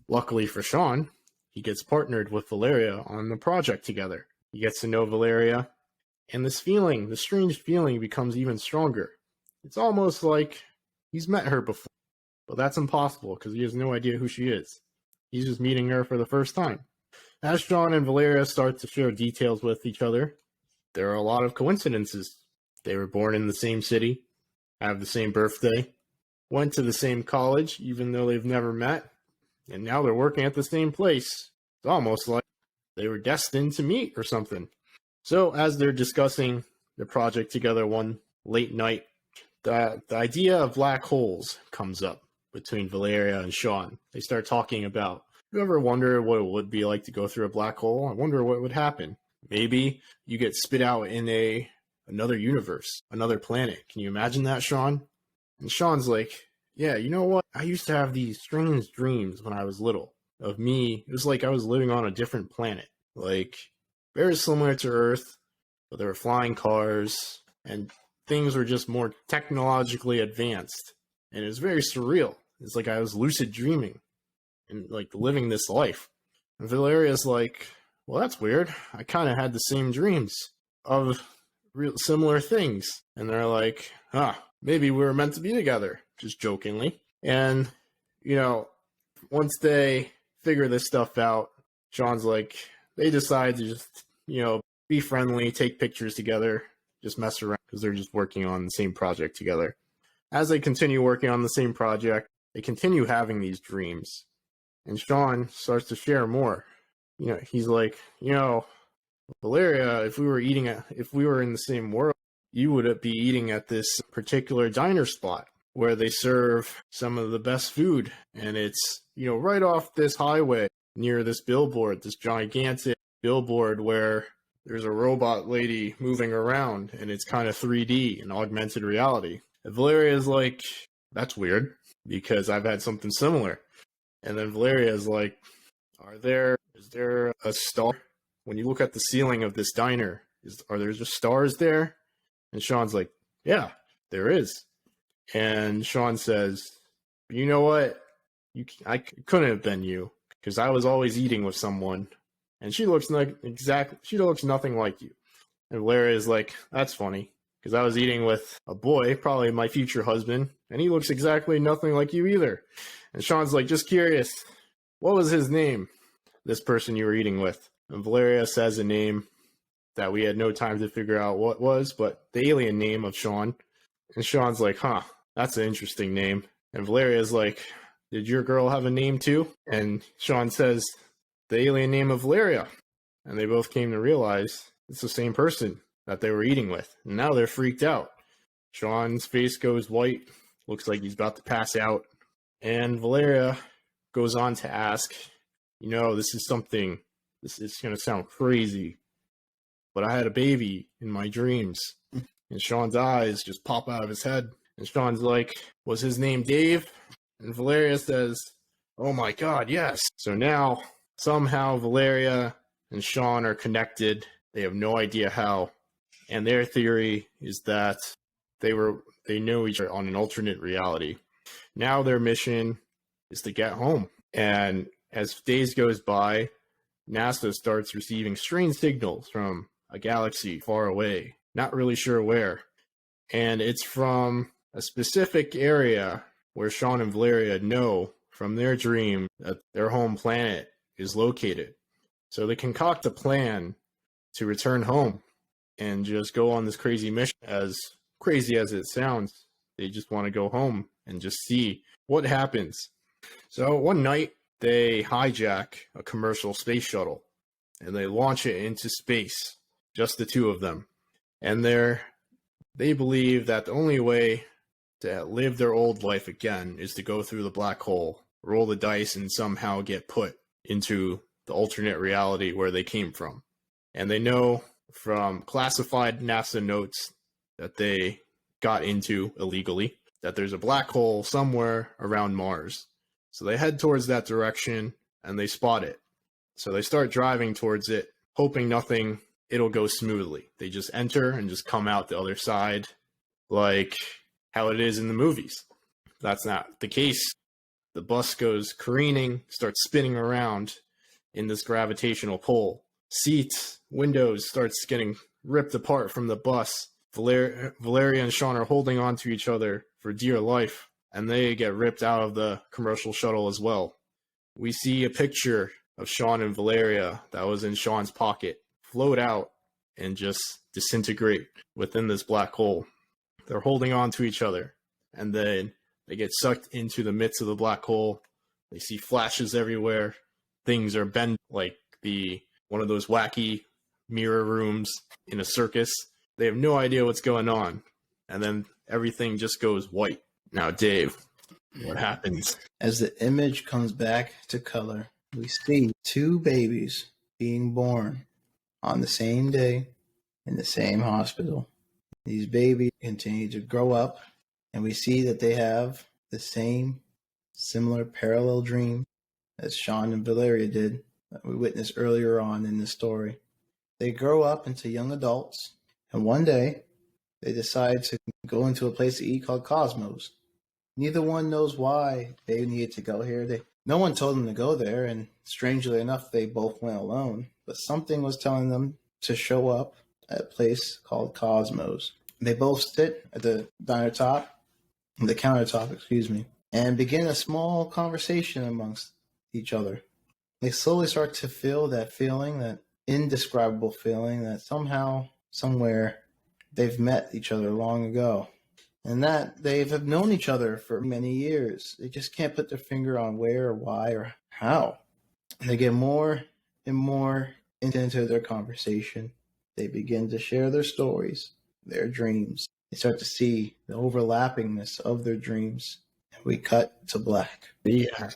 A: Luckily for Sean, he gets partnered with Valeria on the project together. He gets to know Valeria, and this feeling, the strange feeling, becomes even stronger. It's almost like he's met her before, but that's impossible because he has no idea who she is. He's just meeting her for the first time. As Sean and Valeria start to share details with each other, there are a lot of coincidences. They were born in the same city, have the same birthday, went to the same college, even though they've never met, and now they're working at the same place. It's almost like they were destined to meet or something. So as they're discussing the project together one late night, the idea of black holes comes up between Valeria and Sean. They start talking about, you ever wonder what it would be like to go through a black hole? I wonder what would happen. Maybe you get spit out in another universe, another planet. Can you imagine that, Sean? And Sean's like, yeah, you know what? I used to have these strange dreams when I was little of me. It was like I was living on a different planet, like very similar to Earth, but there were flying cars and things were just more technologically advanced. And it was very surreal. It's like I was lucid dreaming and like living this life. And Valeria's like, well, that's weird. I kind of had the same dreams of real similar things. And they're like, maybe we were meant to be together, just jokingly. And, once they figure this stuff out, Sean's like, they decide to just, be friendly, take pictures together, just mess around because they're just working on the same project together. As they continue working on the same project, they continue having these dreams. And Sean starts to share more. He's like, Valeria, if we were in the same world, you would be eating at this particular diner spot where they serve some of the best food. And it's, right off this highway near this billboard, this gigantic billboard where there's a robot lady moving around and it's kind of 3D and augmented reality. And Valeria's like, that's weird because I've had something similar. And then Valeria's like, is there a star? When you look at the ceiling of this diner, are there just stars there? And Sean's like, yeah, there is. And Sean says, you know what? I couldn't have been you because I was always eating with someone and she looks nothing like you. And Valeria's like, that's funny because I was eating with a boy, probably my future husband, and he looks exactly nothing like you either. And Sean's like, just curious, what was his name? This person you were eating with. And Valeria says a name that we had no time to figure out what was, but the alien name of Sean. And Sean's like, that's an interesting name. And Valeria's like, did your girl have a name too? And Sean says, the alien name of Valeria. And they both came to realize it's the same person that they were eating with. And now they're freaked out. Sean's face goes white. looks like he's about to pass out. And Valeria goes on to ask, this is something, this is going to sound crazy, but I had a baby in my dreams. And Sean's eyes just pop out of his head. And Sean's like, was his name Dave? And Valeria says, oh my God, yes. So now, somehow Valeria and Sean are connected. They have no idea how. And their theory is that they know each other on an alternate reality. Now their mission is to get home. And as days goes by, NASA starts receiving strange signals from a galaxy far away, not really sure where. And it's from a specific area where Sean and Valeria know from their dream that their home planet is located. So they concoct a plan to return home and just go on this crazy mission. As crazy as it sounds, they just want to go home and just see what happens. So one night, they hijack a commercial space shuttle and they launch it into space, just the two of them. And they believe that the only way to live their old life again is to go through the black hole, roll the dice, and somehow get put into the alternate reality where they came from. And they know from classified NASA notes that they got into illegally that there's a black hole somewhere around Mars. So they head towards that direction and they spot it. So they start driving towards it, hoping it'll go smoothly. They just enter and just come out the other side like how it is in the movies. That's not the case. The bus goes careening, starts spinning around in this gravitational pull. Seats, windows starts getting ripped apart from the bus. Valeria and Sean are holding on to each other for dear life, and they get ripped out of the commercial shuttle as well. We see a picture of Sean and Valeria that was in Sean's pocket float out and just disintegrate within this black hole. They're holding on to each other, and then they get sucked into the midst of the black hole. They see flashes everywhere. Things are bent like one of those wacky mirror rooms in a circus. They have no idea what's going on. And then everything just goes white. Now, Dave, what happens?
B: As the image comes back to color, we see two babies being born on the same day in the same hospital. These babies continue to grow up, and we see that they have the same similar parallel dream as Sean and Valeria did that we witnessed earlier on in the story. They grow up into young adults, and one day they decide to go into a place to eat called Cosmos. Neither one knows why they needed to go here. No one told them to go there, and strangely enough, they both went alone. But something was telling them to show up at a place called Cosmos. They both sit at the countertop, and begin a small conversation amongst each other. They slowly start to feel that feeling, that indescribable feeling that somehow, somewhere, they've met each other long ago. And that they have known each other for many years. They just can't put their finger on where or why or how. And they get more and more into their conversation. They begin to share their stories, their dreams. They start to see the overlappingness of their dreams. And we cut to black.
A: Yeah.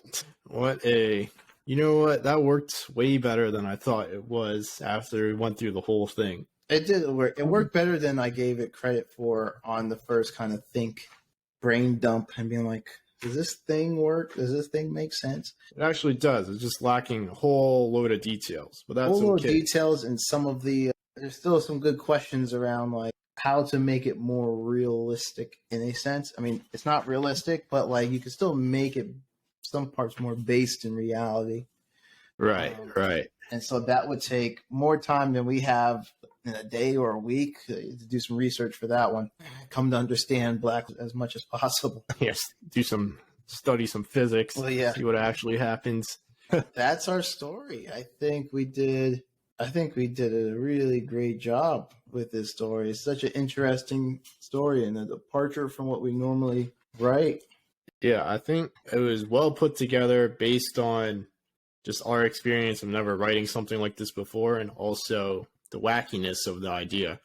A: You know what? That worked way better than I thought it was after we went through the whole thing.
B: It did work. It worked better than I gave it credit for on the first kind of brain dump and being like, does this thing work? Does this thing make sense?
A: It actually does. It's just lacking a whole load of details, but that's okay.
B: Whole load of details, and some of there's still some good questions around like how to make it more realistic in a sense. I mean, it's not realistic, but like you can still make it some parts more based in reality.
A: Right.
B: And so that would take more time than we have in a day or a week to do some research for that one. Come to understand black as much as possible.
A: Yes, study some physics.
B: Well, yeah.
A: See what actually happens.
B: That's our story. I think we did a really great job with this story. It's such an interesting story and a departure from what we normally write.
A: Yeah, I think it was well put together based on just our experience of never writing something like this before, and also the wackiness of the idea.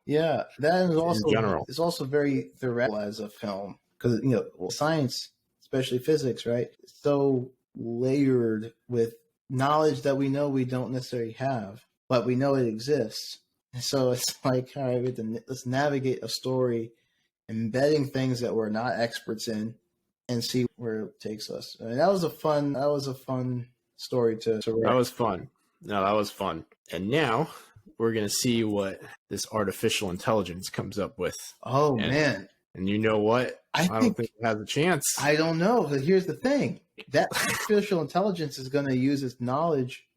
B: Yeah, that is also
A: in general.
B: It's also very theoretical as a film because science, especially physics, right? It's so layered with knowledge that we know we don't necessarily have, but we know it exists. And so it's like, all right, let's navigate a story, embedding things that we're not experts in, and see where it takes us. I mean, that was a fun story to
A: That
B: write.
A: was fun. No, that was fun. And now we're going to see what this artificial intelligence comes up with.
B: Oh,
A: And-
B: man.
A: And you know what? I don't think it has a chance.
B: I don't know. But here's the thing. That artificial intelligence is going to use its knowledge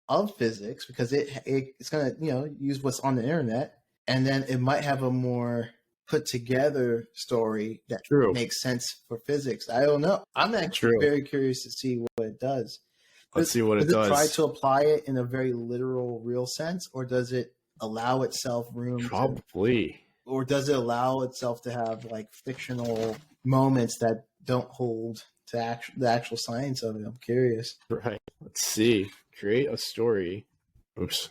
B: of physics because it's going to, use what's on the internet. And then it might have a more put together story that makes sense for physics. I don't know. I'm actually very curious to see what it does.
A: Let's see what it does.
B: Does it try to apply it in a very literal, real sense, or does it allow itself room?
A: Probably.
B: Or does it allow itself to have like fictional moments that don't hold to the actual science of it? I'm curious.
A: Right. Let's see. Create a story. Oops.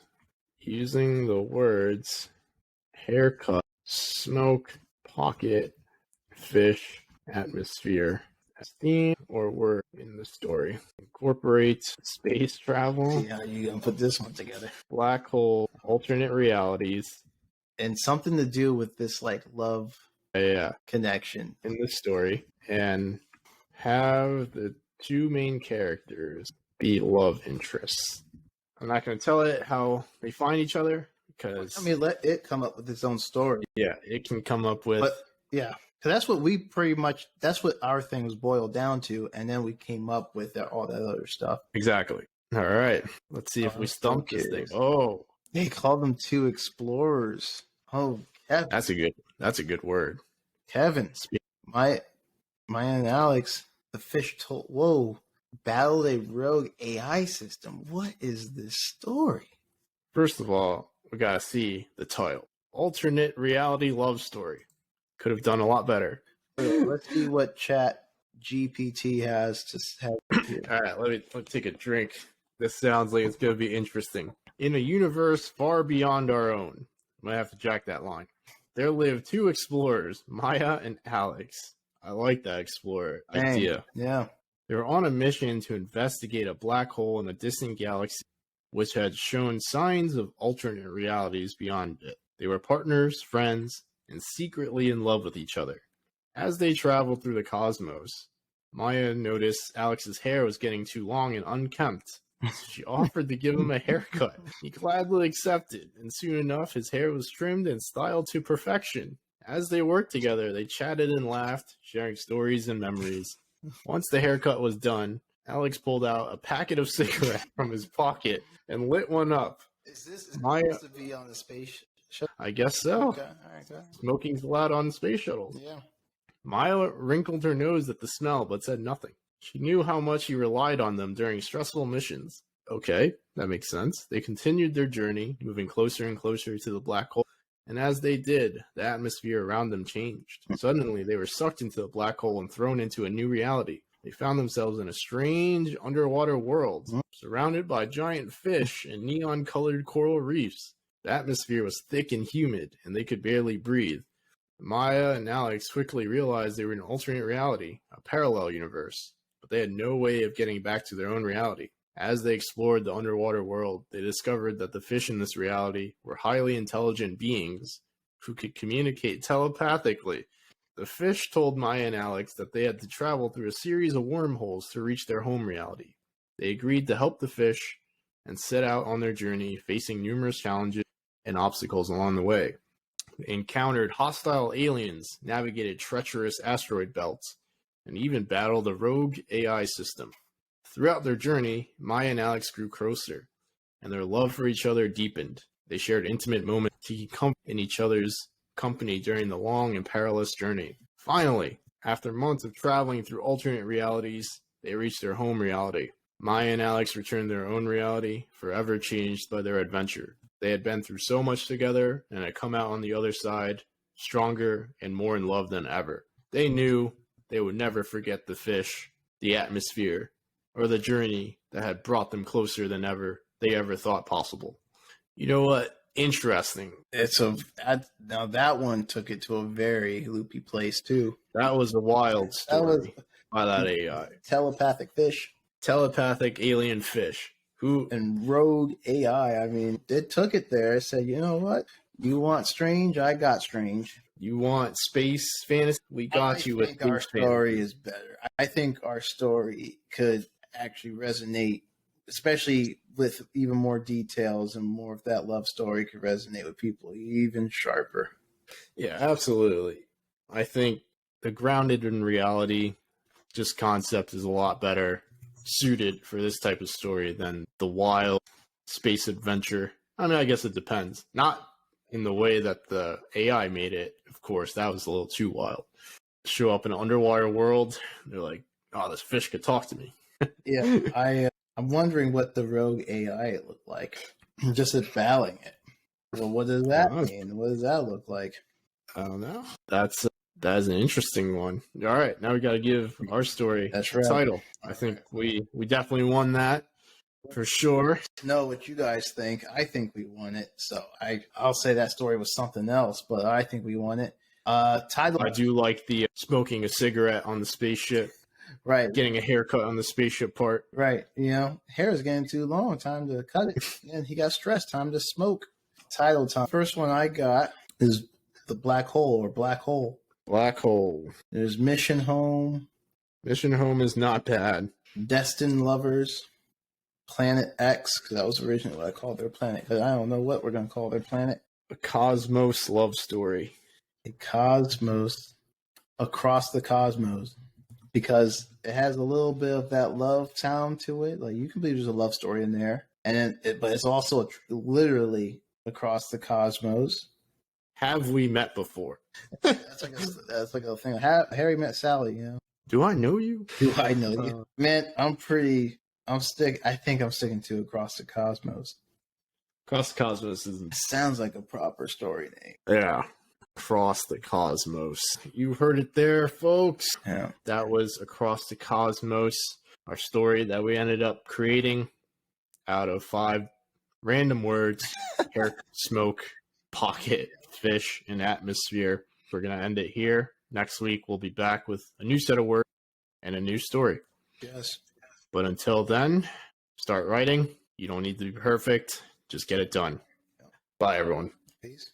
A: Using the words haircut, smoke, pocket, fish, atmosphere as theme or word in the story. Incorporate space travel.
B: See how you gonna put this one together.
A: Black hole, alternate realities.
B: And something to do with this like love connection
A: in the story. And have the two main characters be love interests. I'm not going to tell it how they find each other because...
B: let it come up with its own story.
A: Yeah, it can come up with...
B: But, yeah, because that's what that's what our thing was boiled down to, and then we came up with all that other stuff.
A: Exactly. All right. Let's see if we stump this thing. Oh.
B: They called them two explorers. Oh, Kevin.
A: That's a good word.
B: Kevin. Maya and Alex, the fish battled a rogue AI system. What is this story?
A: First of all, we gotta see the title. Alternate reality love story. Could have done a lot better.
B: Let's see what Chat GPT has to have here.
A: All right, let me take a drink. This sounds like it's gonna be interesting. In a universe far beyond our own. I might have to jack that line. There live two explorers, Maya and Alex. I like that explorer idea.
B: Yeah.
A: They were on a mission to investigate a black hole in a distant galaxy, which had shown signs of alternate realities beyond it. They were partners, friends, and secretly in love with each other. As they traveled through the cosmos, Maya noticed Alex's hair was getting too long and unkempt. She offered to give him a haircut. He gladly accepted, and soon enough his hair was trimmed and styled to perfection. As they worked together, they chatted and laughed, sharing stories and memories. Once the haircut was done, Alex pulled out a packet of cigarettes from his pocket and lit one up.
B: Is this
A: Maya,
B: supposed to be on the space shuttle?
A: I guess so.
B: Okay, all right, go ahead.
A: Smoking's allowed on space shuttles.
B: Yeah.
A: Maya wrinkled her nose at the smell, but said nothing. She knew how much he relied on them during stressful missions. Okay, that makes sense. They continued their journey, moving closer and closer to the black hole. And as they did, the atmosphere around them changed. Suddenly, they were sucked into the black hole and thrown into a new reality. They found themselves in a strange underwater world, surrounded by giant fish and neon-colored coral reefs. The atmosphere was thick and humid, and they could barely breathe. Maya and Alex quickly realized they were in an alternate reality, a parallel universe, but they had no way of getting back to their own reality. As they explored the underwater world, they discovered that the fish in this reality were highly intelligent beings who could communicate telepathically. The fish told Maya and Alex that they had to travel through a series of wormholes to reach their home reality. They agreed to help the fish and set out on their journey, facing numerous challenges and obstacles along the way. They encountered hostile aliens, navigated treacherous asteroid belts, and even battled a rogue AI system. Throughout their journey, Maya and Alex grew closer, and their love for each other deepened. They shared intimate moments to keep comfort in each other's company during the long and perilous journey. Finally, after months of traveling through alternate realities, they reached their home reality. Maya and Alex returned to their own reality, forever changed by their adventure. They had been through so much together, and had come out on the other side, stronger and more in love than ever. They knew they would never forget the fish, the atmosphere, or the journey that had brought them closer than ever they ever thought possible. You know what? interesting.
B: Now that one took it to a very loopy place too.
A: That was a wild
B: That was
A: story by that AI.
B: telepathic fish
A: Telepathic alien fish. Who
B: and rogue AI. I mean, it took it there. It said, you know what? You want strange? I got strange.
A: you want space fantasy? We got you with
B: I think our
A: space
B: story
A: fantasy.
B: is better. I think our story could actually resonate, especially with even more details and more of that love story could resonate with people even sharper.
A: Yeah, absolutely. I think the grounded in reality just concept is a lot better suited for this type of story than the wild space adventure. I mean, I guess it depends. Not in the way that the AI made it, of course. That was a little too wild. Show up in an underwater world, they're like, oh, this fish could talk to me.
B: Yeah, I'm wondering what the rogue AI looked like. Just at battling it. Well, what does that mean? What does that look like?
A: I don't know. That is an interesting one. All right, now we got to give our story
B: That's
A: a
B: right.
A: title. I think we definitely won that for sure.
B: Know what you guys think. I think we won it. So I'll say that story was something else, but I think we won it. Title.
A: I do like the smoking a cigarette on the spaceship,
B: Right.
A: getting a haircut on the spaceship part.
B: Right. You know, hair is getting too long. Time to cut it. And he got stressed. Time to smoke. Title time. First one I got is The Black Hole or Black Hole.
A: Black hole.
B: There's Mission Home,
A: Mission home is not bad.
B: Destined Lovers, Planet X, because that was originally what I called their planet. Because I don't know what we're going to call their planet.
A: A cosmos love story.
B: A Cosmos, Across the Cosmos, because it has a little bit of that love sound to it. Like you can believe there's a love story in there, and but it's also literally across the cosmos.
A: Have we met before?
B: That's like a thing. Harry met Sally. You know.
A: Do I know you?
B: Do I know you? Man, I think I'm sticking to Across the Cosmos.
A: Across the cosmos is
B: It sounds like a proper story name.
A: yeah. Across the cosmos. You heard it there, folks.
B: Yeah.
A: That was Across the Cosmos, our story that we ended up creating out of 5 random words: hair, smoke, pocket, fish, and atmosphere. We're going to end it here. Next week, we'll be back with a new set of words and a new story.
B: Yes.
A: But until then, start writing. You don't need to be perfect. Just get it done. Bye, everyone.
B: Peace.